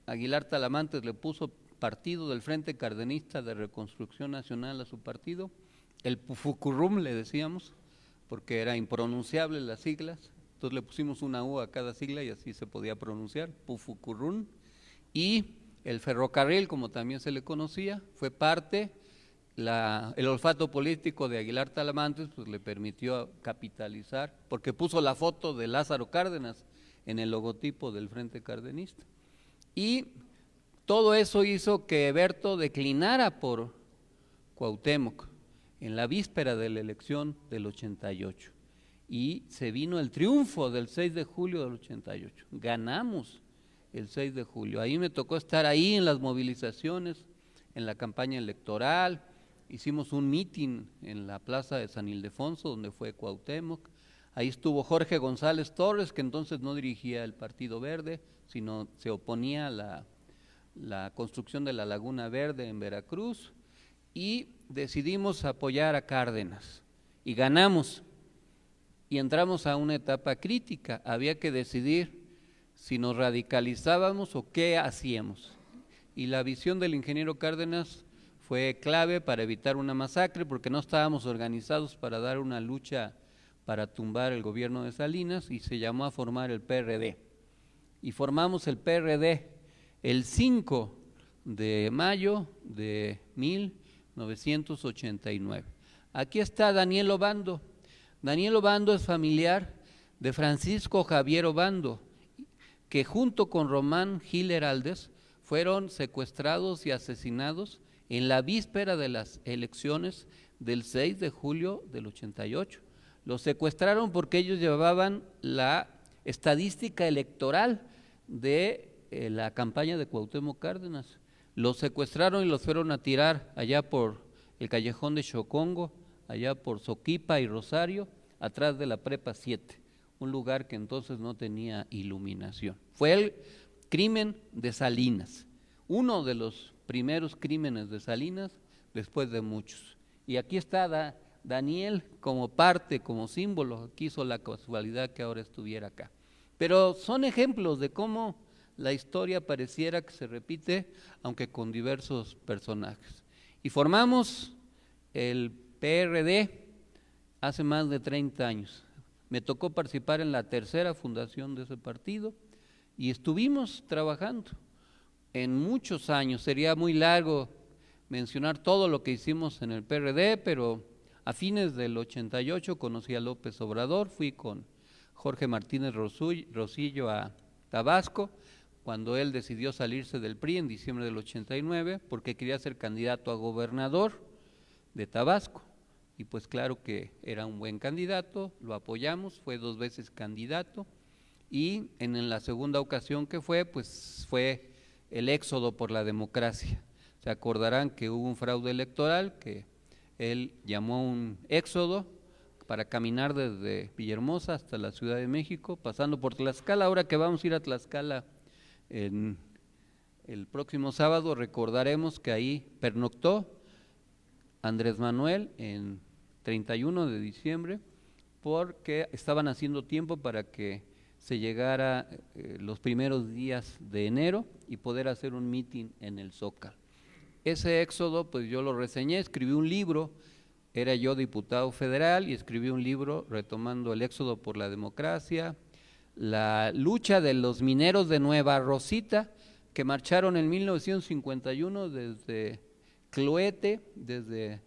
Aguilar Talamantes le puso Partido del Frente Cardenista de Reconstrucción Nacional a su partido, el Pufucurrum le decíamos, porque era impronunciable las siglas, entonces le pusimos una U a cada sigla y así se podía pronunciar, Pufucurrum, y el ferrocarril, como también se le conocía, fue parte, el olfato político de Aguilar Talamantes pues le permitió capitalizar, porque puso la foto de Lázaro Cárdenas en el logotipo del Frente Cardenista. Y todo eso hizo que Eberto declinara por Cuauhtémoc en la víspera de la elección del 88. Y se vino el triunfo del 6 de julio del 88. Ganamos el 6 de julio. Ahí me tocó estar ahí en las movilizaciones, en la campaña electoral. Hicimos un mitin en la plaza de San Ildefonso, donde fue Cuauhtémoc. Ahí estuvo Jorge González Torres, que entonces no dirigía el Partido Verde, sino se oponía a la construcción de la Laguna Verde en Veracruz, y decidimos apoyar a Cárdenas, y ganamos, y entramos a una etapa crítica. Había que decidir si nos radicalizábamos o qué hacíamos, y la visión del ingeniero Cárdenas fue clave para evitar una masacre, porque no estábamos organizados para dar una lucha para tumbar el gobierno de Salinas, y se llamó a formar el PRD. Y formamos el PRD el 5 de mayo de 1989. Aquí está Daniel Obando. Daniel Obando es familiar de Francisco Javier Obando, que junto con Román Gil Heraldez fueron secuestrados y asesinados en la víspera de las elecciones del 6 de julio del 88. Los secuestraron porque ellos llevaban la estadística electoral de la campaña de Cuauhtémoc Cárdenas. Los secuestraron y los fueron a tirar allá por el callejón de Xocongo, allá por Soquipa y Rosario, atrás de la Prepa 7, un lugar que entonces no tenía iluminación. Fue el crimen de Salinas, uno de los primeros crímenes de Salinas, después de muchos. Y aquí está Daniel como parte, como símbolo, quiso la casualidad que ahora estuviera acá. Pero son ejemplos de cómo la historia pareciera que se repite, aunque con diversos personajes. Y formamos el PRD hace más de 30 años. Me tocó participar en la tercera fundación de ese partido y estuvimos trabajando en muchos años. Sería muy largo mencionar todo lo que hicimos en el PRD, pero a fines del 88 conocí a López Obrador, fui con Jorge Martínez Rosillo a Tabasco, cuando él decidió salirse del PRI en diciembre del 89, porque quería ser candidato a gobernador de Tabasco, y pues claro que era un buen candidato, lo apoyamos, fue 2 veces candidato, y en la segunda ocasión que fue, pues fue el éxodo por la democracia. Se acordarán que hubo un fraude electoral que él llamó un éxodo para caminar desde Villahermosa hasta la Ciudad de México, pasando por Tlaxcala. Ahora que vamos a ir a Tlaxcala el próximo sábado, recordaremos que ahí pernoctó Andrés Manuel en 31 de diciembre, porque estaban haciendo tiempo para que se llegara los primeros días de enero y poder hacer un mitin en el Zócalo. Ese éxodo, pues yo lo reseñé, escribí un libro. Era yo diputado federal y escribí un libro retomando el éxodo por la democracia, la lucha de los mineros de Nueva Rosita, que marcharon en 1951 desde Cloete, desde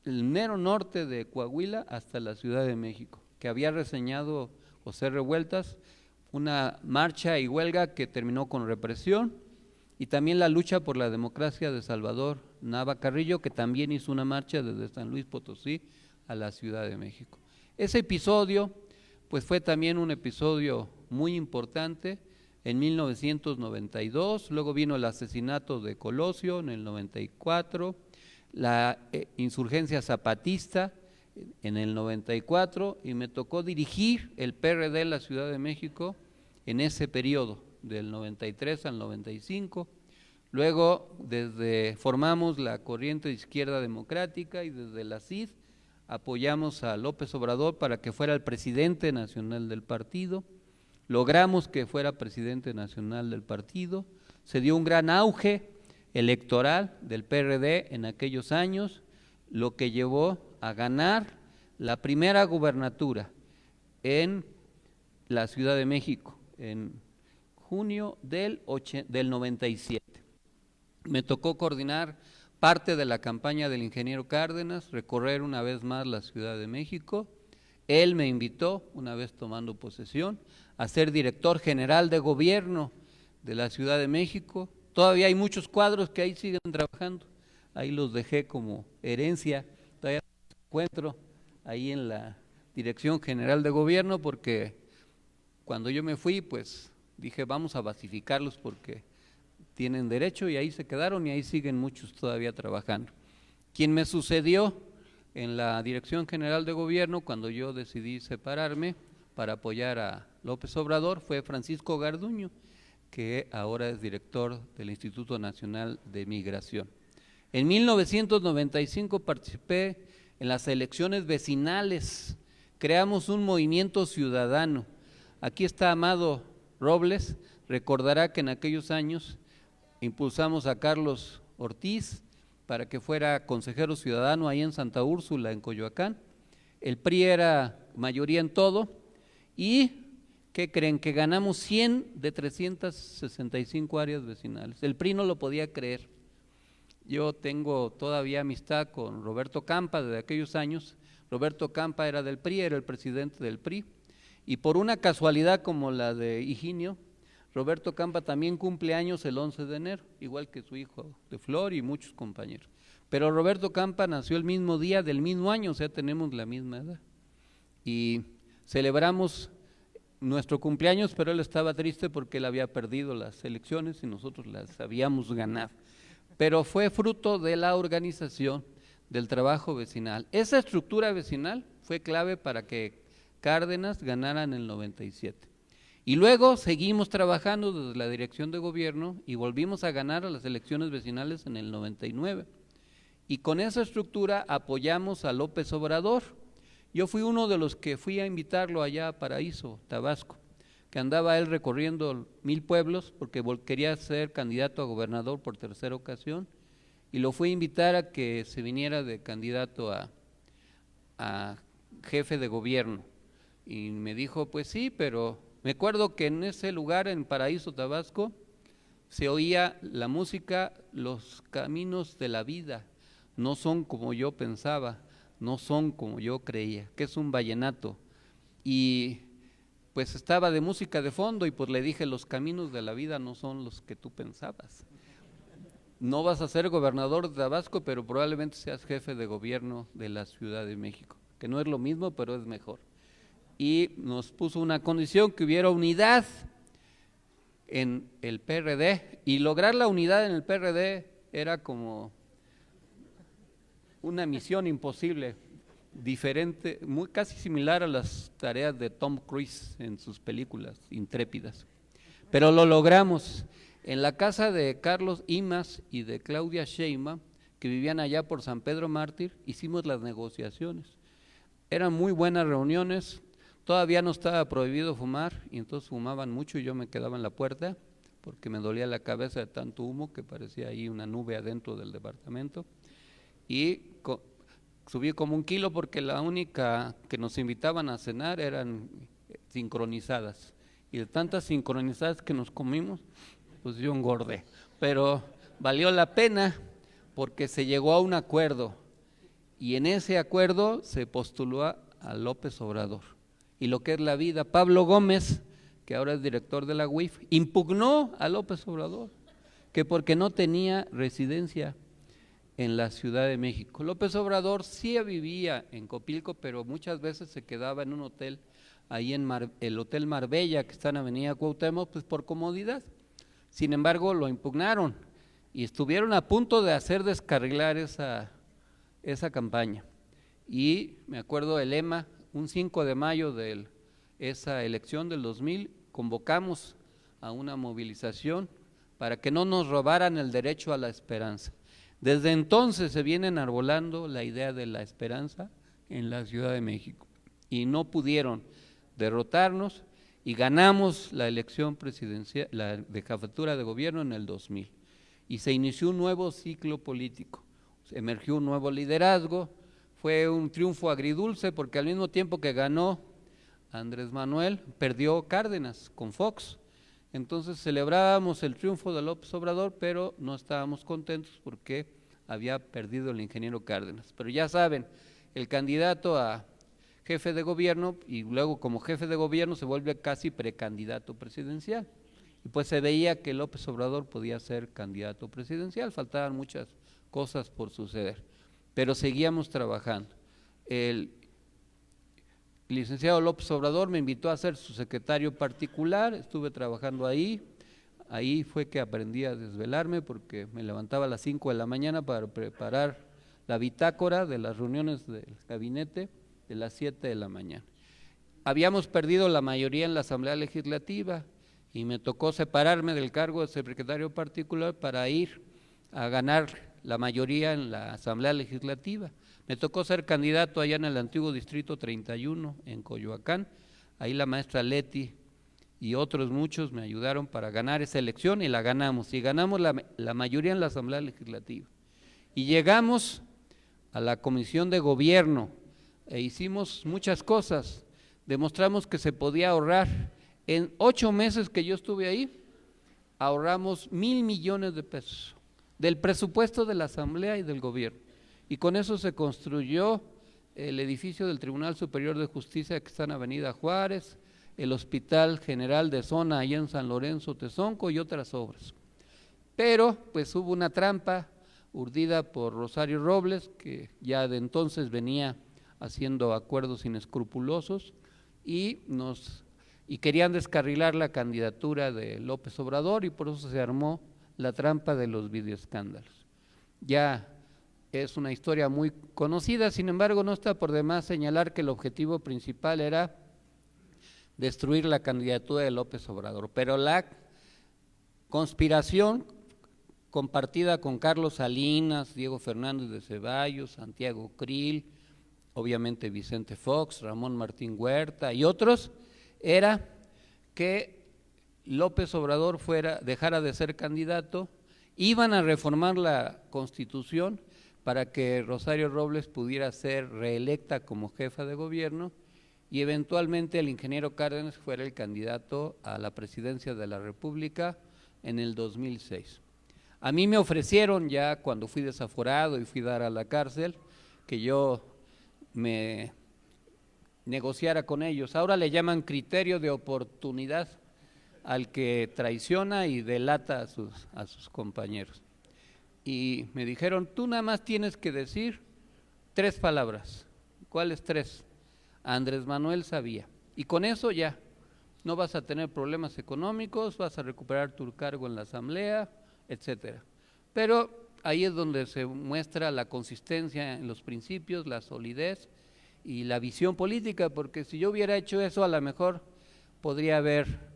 el mero norte de Coahuila hasta la Ciudad de México, que había reseñado José Revueltas, una marcha y huelga que terminó con represión, y también la lucha por la democracia de Salvador Nava Carrillo, que también hizo una marcha desde San Luis Potosí a la Ciudad de México. Ese episodio pues fue también un episodio muy importante, en 1992, luego vino el asesinato de Colosio en el 94, la insurgencia zapatista en el 94, y me tocó dirigir el PRD en la Ciudad de México en ese periodo, del 93 al 95. Luego formamos la Corriente de Izquierda Democrática y desde la CID apoyamos a López Obrador para que fuera el presidente nacional del partido. Logramos que fuera presidente nacional del partido. Se dio un gran auge electoral del PRD en aquellos años, lo que llevó a ganar la primera gubernatura en la Ciudad de México en junio del 97. Me tocó coordinar parte de la campaña del ingeniero Cárdenas, recorrer una vez más la Ciudad de México. Él me invitó, una vez tomando posesión, a ser director general de gobierno de la Ciudad de México. Todavía hay muchos cuadros que ahí siguen trabajando, ahí los dejé como herencia, todavía los encuentro ahí en la Dirección General de Gobierno, porque cuando yo me fui, pues dije vamos a basificarlos porque tienen derecho, y ahí se quedaron y ahí siguen muchos todavía trabajando. Quien me sucedió en la Dirección General de Gobierno cuando yo decidí separarme para apoyar a López Obrador fue Francisco Garduño, que ahora es director del Instituto Nacional de Migración. En 1995 participé en las elecciones vecinales, creamos un movimiento ciudadano. Aquí está Amado Robles, recordará que en aquellos años impulsamos a Carlos Ortiz para que fuera consejero ciudadano ahí en Santa Úrsula, en Coyoacán. El PRI era mayoría en todo y ¿qué creen? Que ganamos 100 de 365 áreas vecinales. El PRI no lo podía creer. Yo tengo todavía amistad con Roberto Campa de aquellos años. Roberto Campa era del PRI, era el presidente del PRI, y por una casualidad como la de Higinio, Roberto Campa también cumple años el 11 de enero, igual que su hijo de Flor y muchos compañeros. Pero Roberto Campa nació el mismo día del mismo año, o sea, tenemos la misma edad. Y celebramos nuestro cumpleaños, pero él estaba triste porque él había perdido las elecciones y nosotros las habíamos ganado. Pero fue fruto de la organización, del trabajo vecinal. Esa estructura vecinal fue clave para que Cárdenas ganara en el 97. Y luego seguimos trabajando desde la Dirección de Gobierno y volvimos a ganar a las elecciones vecinales en el 99. Y con esa estructura apoyamos a López Obrador. Yo fui uno de los que fui a invitarlo allá a Paraíso, Tabasco, que andaba él recorriendo 1000 pueblos porque quería ser candidato a gobernador por tercera ocasión, y lo fui a invitar a que se viniera de candidato a jefe de gobierno. Y me dijo, pues sí, pero me acuerdo que en ese lugar, en Paraíso, Tabasco, se oía la música, los caminos de la vida no son como yo pensaba, no son como yo creía, que es un vallenato. Y pues estaba de música de fondo y pues le dije, los caminos de la vida no son los que tú pensabas. No vas a ser gobernador de Tabasco, pero probablemente seas jefe de gobierno de la Ciudad de México, que no es lo mismo, pero es mejor. Y nos puso una condición, que hubiera unidad en el PRD, y lograr la unidad en el PRD era como una misión imposible, diferente, casi similar a las tareas de Tom Cruise en sus películas intrépidas. Pero lo logramos. En la casa de Carlos Imas y de Claudia Sheinbaum, que vivían allá por San Pedro Mártir, hicimos las negociaciones. Eran muy buenas reuniones. Todavía no estaba prohibido fumar y entonces fumaban mucho y yo me quedaba en la puerta porque me dolía la cabeza de tanto humo que parecía ahí una nube adentro del departamento. Y subí como 1 kilo porque la única que nos invitaban a cenar eran sincronizadas. Y de tantas sincronizadas que nos comimos, pues yo engordé. Pero valió la pena porque se llegó a un acuerdo y en ese acuerdo se postuló a López Obrador. Y lo que es la vida, Pablo Gómez, que ahora es director de la UIF, impugnó a López Obrador, que porque no tenía residencia en la Ciudad de México. López Obrador sí vivía en Copilco, pero muchas veces se quedaba en un hotel ahí en el Hotel Marbella, que está en Avenida Cuauhtémoc, pues por comodidad. Sin embargo, lo impugnaron y estuvieron a punto de hacer descarrilar esa campaña. Y me acuerdo el lema, un 5 de mayo de esa elección del 2000, convocamos a una movilización para que no nos robaran el derecho a la esperanza. Desde entonces se viene enarbolando la idea de la esperanza en la Ciudad de México y no pudieron derrotarnos y ganamos la elección presidencial, la de jefatura de gobierno en el 2000 y se inició un nuevo ciclo político, emergió un nuevo liderazgo, fue un triunfo agridulce porque al mismo tiempo que ganó Andrés Manuel, perdió Cárdenas con Fox. Entonces celebrábamos el triunfo de López Obrador, pero no estábamos contentos porque había perdido el ingeniero Cárdenas. Pero ya saben, el candidato a jefe de gobierno y luego como jefe de gobierno se vuelve casi precandidato presidencial. Y pues se veía que López Obrador podía ser candidato presidencial, faltaban muchas cosas por suceder, pero seguíamos trabajando. El licenciado López Obrador me invitó a ser su secretario particular, estuve trabajando ahí fue que aprendí a desvelarme porque me levantaba a las 5 de la mañana para preparar la bitácora de las reuniones del gabinete de las 7 de la mañana. Habíamos perdido la mayoría en la Asamblea Legislativa y me tocó separarme del cargo de secretario particular para ir a ganar la mayoría en la Asamblea Legislativa. Me tocó ser candidato allá en el antiguo Distrito 31, en Coyoacán, ahí la maestra Leti y otros muchos me ayudaron para ganar esa elección y la ganamos, y ganamos la mayoría en la Asamblea Legislativa. Y llegamos a la Comisión de Gobierno e hicimos muchas cosas, demostramos que se podía ahorrar. En 8 meses que yo estuve ahí, ahorramos 1,000 millones de pesos del presupuesto de la Asamblea y del Gobierno. Y con eso se construyó el edificio del Tribunal Superior de Justicia que está en Avenida Juárez, el Hospital General de Zona allá en San Lorenzo, Tezonco y otras obras. Pero pues hubo una trampa urdida por Rosario Robles, que ya de entonces venía haciendo acuerdos inescrupulosos y querían descarrilar la candidatura de López Obrador y por eso se armó la trampa de los videoescándalos. Ya es una historia muy conocida, sin embargo no está por demás señalar que el objetivo principal era destruir la candidatura de López Obrador, pero la conspiración compartida con Carlos Salinas, Diego Fernández de Ceballos, Santiago Krill, obviamente Vicente Fox, Ramón Martín Huerta y otros, era que López Obrador dejara de ser candidato, iban a reformar la Constitución para que Rosario Robles pudiera ser reelecta como jefa de gobierno y eventualmente el ingeniero Cárdenas fuera el candidato a la presidencia de la República en el 2006. A mí me ofrecieron ya cuando fui desaforado y fui a dar a la cárcel que yo me negociara con ellos. Ahora le llaman criterio de oportunidad al que traiciona y delata a sus compañeros. Y me dijeron, tú nada más tienes que decir 3 palabras. ¿Cuáles 3? Andrés Manuel sabía. Y con eso ya, no vas a tener problemas económicos, vas a recuperar tu cargo en la Asamblea, etcétera. Pero ahí es donde se muestra la consistencia en los principios, la solidez y la visión política, porque si yo hubiera hecho eso, a lo mejor podría haber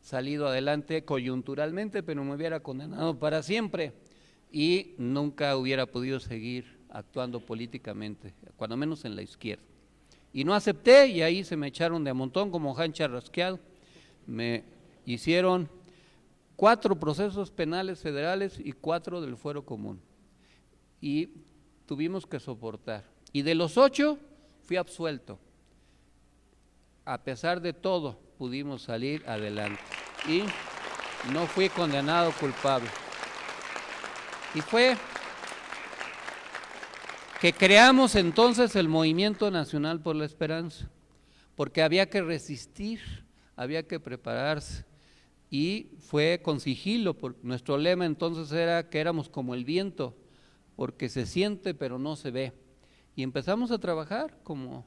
salido adelante coyunturalmente, pero me hubiera condenado para siempre y nunca hubiera podido seguir actuando políticamente, cuando menos en la izquierda. Y no acepté y ahí se me echaron de a montón como Jan Charrasqueado. Me hicieron 4 procesos penales federales y 4 del fuero común. Y tuvimos que soportar. Y de los 8 fui absuelto. A pesar de todo, pudimos salir adelante. Y no fui condenado culpable. Y fue que creamos entonces el Movimiento Nacional por la Esperanza, porque había que resistir, había que prepararse, y fue con sigilo, porque nuestro lema entonces era que éramos como el viento, porque se siente pero no se ve, y empezamos a trabajar como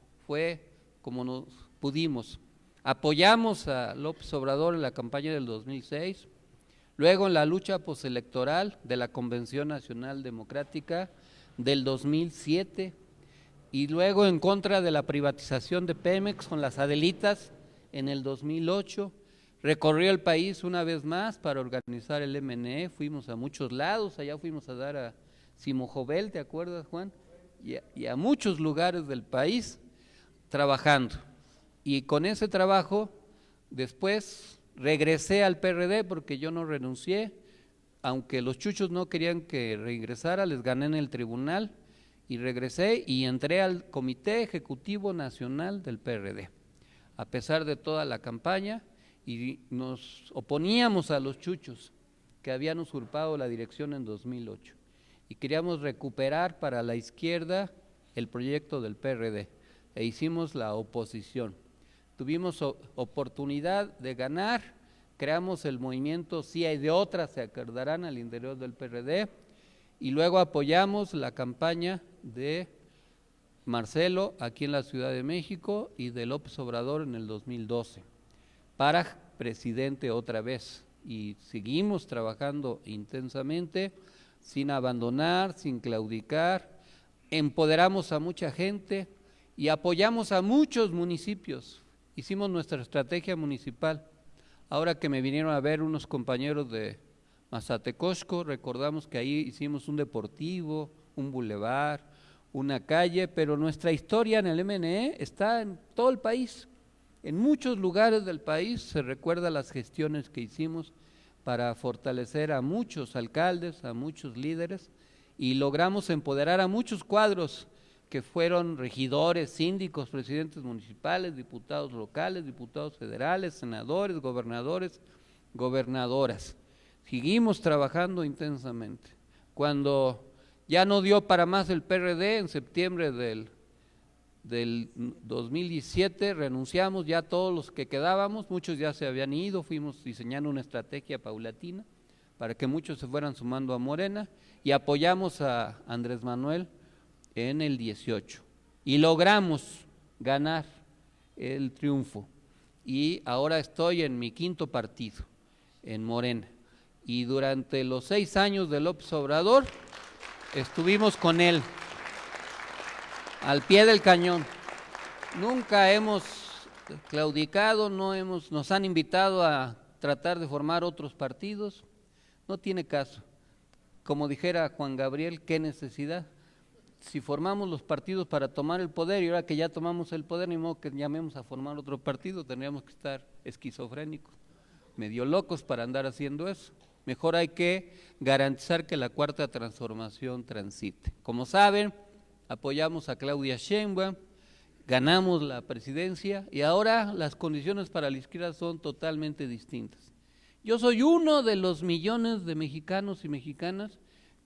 nos pudimos. Apoyamos a López Obrador en la campaña del 2006, luego en la lucha postelectoral de la Convención Nacional Democrática del 2007 y luego en contra de la privatización de Pemex con las Adelitas en el 2008. Recorrió el país una vez más para organizar el MNE, fuimos a muchos lados, allá fuimos a dar a Simojovel, ¿te acuerdas, Juan? Y a muchos lugares del país trabajando. Y con ese trabajo, después regresé al PRD porque yo no renuncié, aunque los chuchos no querían que regresara, les gané en el tribunal y regresé y entré al Comité Ejecutivo Nacional del PRD, a pesar de toda la campaña, y nos oponíamos a los chuchos que habían usurpado la dirección en 2008 y queríamos recuperar para la izquierda el proyecto del PRD e hicimos la oposición. Tuvimos oportunidad de ganar, creamos el movimiento Sí hay de otra, se acordarán, al interior del PRD, y luego apoyamos la campaña de Marcelo aquí en la Ciudad de México y de López Obrador en el 2012 para presidente otra vez, y seguimos trabajando intensamente, sin abandonar, sin claudicar, empoderamos a mucha gente y apoyamos a muchos municipios, hicimos nuestra estrategia municipal. Ahora que me vinieron a ver unos compañeros de Mazatecosco, recordamos que ahí hicimos un deportivo, un bulevar, una calle, pero nuestra historia en el MNE está en todo el país. En muchos lugares del país se recuerda las gestiones que hicimos para fortalecer a muchos alcaldes, a muchos líderes, y logramos empoderar a muchos cuadros que fueron regidores, síndicos, presidentes municipales, diputados locales, diputados federales, senadores, gobernadores, gobernadoras. Seguimos trabajando intensamente. Cuando ya no dio para más el PRD, en septiembre del 2017 renunciamos ya todos los que quedábamos, muchos ya se habían ido, fuimos diseñando una estrategia paulatina para que muchos se fueran sumando a Morena y apoyamos a Andrés Manuel en el 18 y logramos ganar el triunfo y ahora estoy en mi quinto partido, en Morena, y durante los 6 años de López Obrador estuvimos con él al pie del cañón. Nunca hemos claudicado, nos han invitado a tratar de formar otros partidos, no tiene caso. Como dijera Juan Gabriel, ¿qué necesidad? Si formamos los partidos para tomar el poder y ahora que ya tomamos el poder, ni modo que llamemos a formar otro partido, tendríamos que estar esquizofrénicos, medio locos para andar haciendo eso. Mejor hay que garantizar que la cuarta transformación transite. Como saben, apoyamos a Claudia Sheinbaum, ganamos la presidencia y ahora las condiciones para la izquierda son totalmente distintas. Yo soy uno de los millones de mexicanos y mexicanas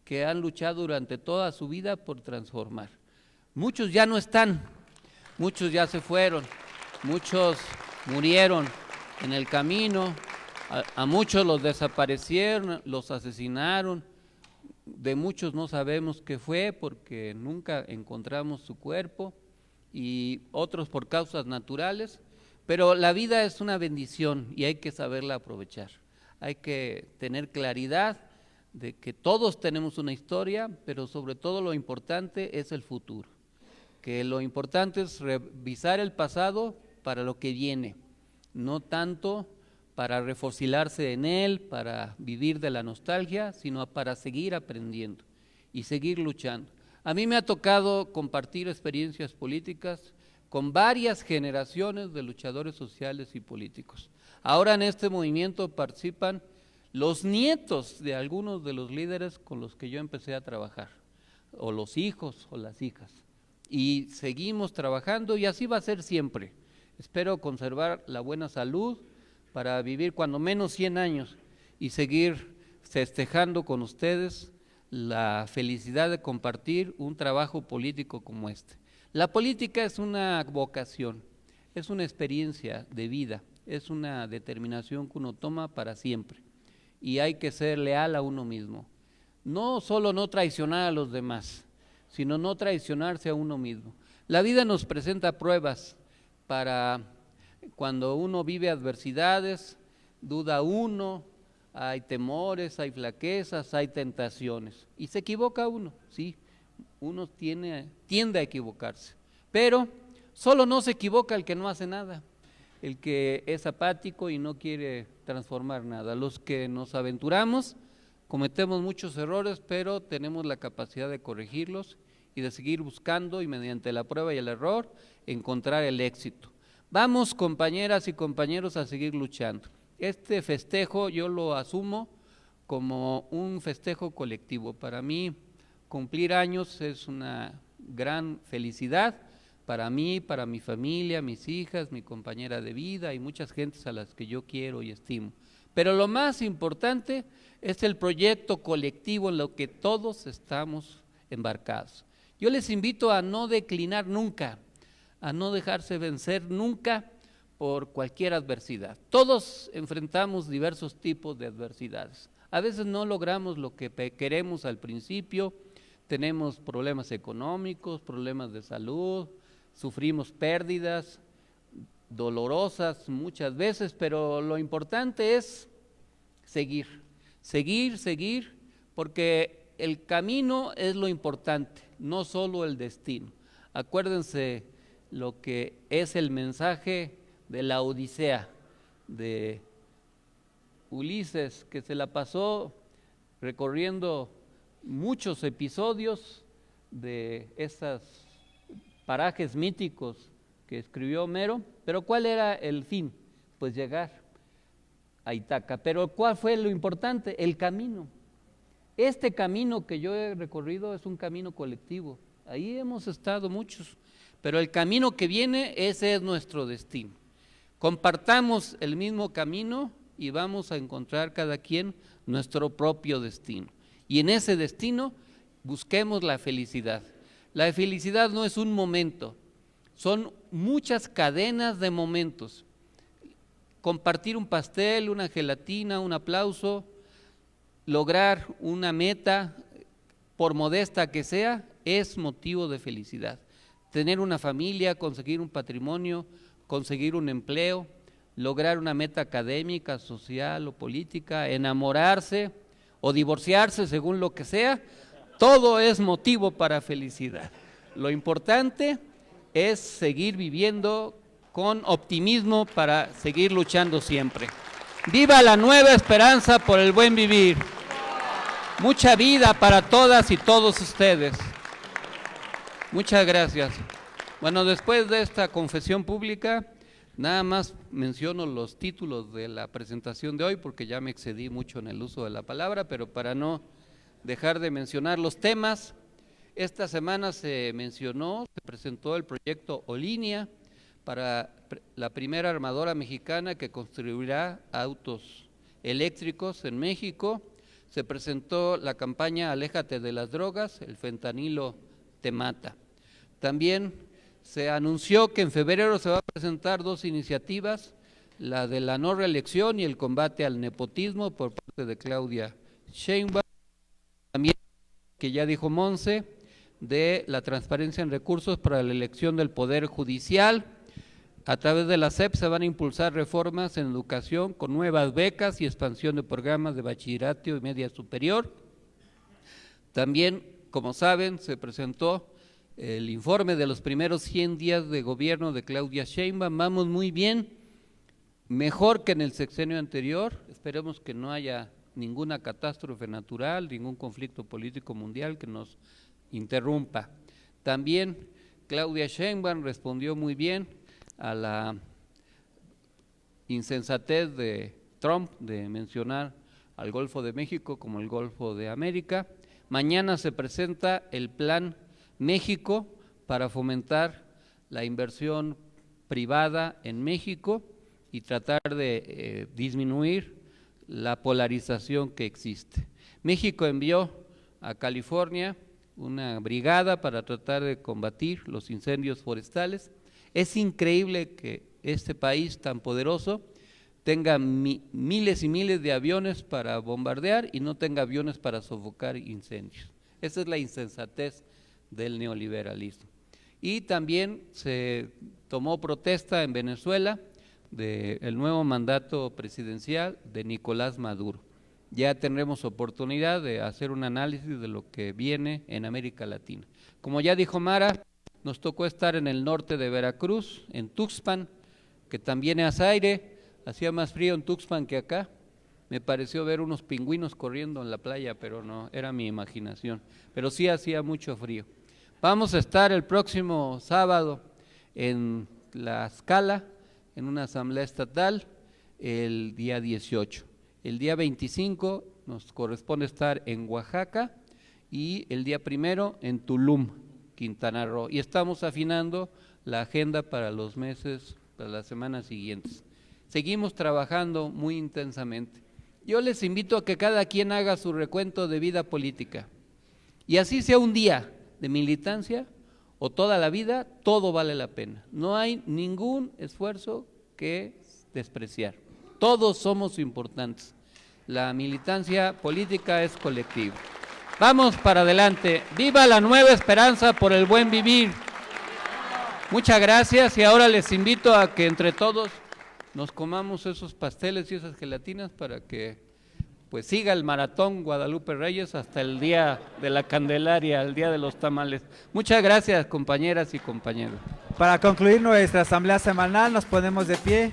que han luchado durante toda su vida por transformar. Muchos ya no están, muchos ya se fueron, muchos murieron en el camino, a muchos los desaparecieron, los asesinaron, de muchos no sabemos qué fue porque nunca encontramos su cuerpo y otros por causas naturales, pero la vida es una bendición y hay que saberla aprovechar. Hay que tener claridad de que todos tenemos una historia, pero sobre todo lo importante es el futuro, que lo importante es revisar el pasado para lo que viene, no tanto para refocilarse en él, para vivir de la nostalgia, sino para seguir aprendiendo y seguir luchando. A mí me ha tocado compartir experiencias políticas con varias generaciones de luchadores sociales y políticos. Ahora en este movimiento participan los nietos de algunos de los líderes con los que yo empecé a trabajar, o los hijos o las hijas, y seguimos trabajando y así va a ser siempre. Espero conservar la buena salud para vivir cuando menos 100 años y seguir festejando con ustedes la felicidad de compartir un trabajo político como este. La política es una vocación, es una experiencia de vida, es una determinación que uno toma para siempre y hay que ser leal a uno mismo. No solo no traicionar a los demás, sino no traicionarse a uno mismo. La vida nos presenta pruebas para cuando uno vive adversidades, duda uno, hay temores, hay flaquezas, hay tentaciones, y se equivoca uno, sí, uno tiende a equivocarse, pero solo no se equivoca el que no hace nada, el que es apático y no quiere transformar nada. Los que nos aventuramos cometemos muchos errores, pero tenemos la capacidad de corregirlos y de seguir buscando, y mediante la prueba y el error encontrar el éxito. Vamos, compañeras y compañeros, a seguir luchando. Este festejo yo lo asumo como un festejo colectivo. Para mí, cumplir años es una gran felicidad para mí, para mi familia, mis hijas, mi compañera de vida y muchas gentes a las que yo quiero y estimo. Pero lo más importante es el proyecto colectivo en lo que todos estamos embarcados. Yo les invito a no declinar nunca, a no dejarse vencer nunca por cualquier adversidad. Todos enfrentamos diversos tipos de adversidades. A veces no logramos lo que queremos al principio, tenemos problemas económicos, problemas de salud, sufrimos pérdidas dolorosas muchas veces, pero lo importante es seguir, porque el camino es lo importante, no solo el destino. Acuérdense lo que es el mensaje de la Odisea, de Ulises, que se la pasó recorriendo muchos episodios de esos parajes míticos que escribió Homero, pero ¿cuál era el fin? Pues llegar a Ítaca. Pero ¿cuál fue lo importante? El camino. Este camino que yo he recorrido es un camino colectivo, ahí hemos estado muchos, pero el camino que viene, ese es nuestro destino. Compartamos el mismo camino y vamos a encontrar cada quien nuestro propio destino. Y en ese destino busquemos la felicidad. La felicidad no es un momento, son muchas cadenas de momentos. Compartir un pastel, una gelatina, un aplauso, lograr una meta, por modesta que sea, es motivo de felicidad. Tener una familia, conseguir un patrimonio, conseguir un empleo, lograr una meta académica, social o política, enamorarse o divorciarse, según lo que sea, todo es motivo para felicidad. Lo importante es seguir viviendo con optimismo para seguir luchando siempre. ¡Viva la nueva esperanza por el buen vivir! Mucha vida para todas y todos ustedes. Muchas gracias. Bueno, después de esta confesión pública, nada más menciono los títulos de la presentación de hoy, porque ya me excedí mucho en el uso de la palabra, pero para no dejar de mencionar los temas, esta semana se presentó el proyecto Olinia para la primera armadora mexicana que construirá autos eléctricos en México. Se presentó la campaña Aléjate de las drogas, el fentanilo te mata. También se anunció que en febrero se va a presentar dos iniciativas, la de la no reelección y el combate al nepotismo por parte de Claudia Sheinbaum, también que ya dijo Monse, de la transparencia en recursos para la elección del Poder Judicial. A través de la SEP se van a impulsar reformas en educación con nuevas becas y expansión de programas de bachillerato y media superior. También, como saben, se presentó el informe de los primeros 100 días de gobierno de Claudia Sheinbaum. Vamos muy bien, mejor que en el sexenio anterior. Esperemos que no haya ninguna catástrofe natural, ningún conflicto político mundial que nos interrumpa. También Claudia Sheinbaum respondió muy bien a la insensatez de Trump de mencionar al Golfo de México como el Golfo de América. Mañana se presenta el Plan México para fomentar la inversión privada en México y tratar de disminuir la polarización que existe. México envió a California una brigada para tratar de combatir los incendios forestales. Es increíble que este país tan poderoso tenga miles y miles de aviones para bombardear y no tenga aviones para sofocar incendios. Esa es la insensatez del neoliberalismo. Y también se tomó protesta en Venezuela del nuevo mandato presidencial de Nicolás Maduro. Ya tendremos oportunidad de hacer un análisis de lo que viene en América Latina. Como ya dijo Mara, nos tocó estar en el norte de Veracruz, en Tuxpan, que también hace aire, hacía más frío en Tuxpan que acá. Me pareció ver unos pingüinos corriendo en la playa, pero no, era mi imaginación. Pero sí hacía mucho frío. Vamos a estar el próximo sábado en Tlaxcala, en una asamblea estatal, el día 18. El día 25 nos corresponde estar en Oaxaca y el día 1 en Tulum, Quintana Roo. Y estamos afinando la agenda para los meses, para las semanas siguientes. Seguimos trabajando muy intensamente. Yo les invito a que cada quien haga su recuento de vida política. Y así sea un día de militancia o toda la vida, todo vale la pena. No hay ningún esfuerzo que despreciar. Todos somos importantes. La militancia política es colectiva. Vamos para adelante. ¡Viva la nueva esperanza por el buen vivir! Muchas gracias y ahora les invito a que entre todos nos comamos esos pasteles y esas gelatinas para que pues siga el maratón Guadalupe Reyes hasta el día de la Candelaria, el día de los tamales. Muchas gracias, compañeras y compañeros. Para concluir nuestra asamblea semanal, nos ponemos de pie.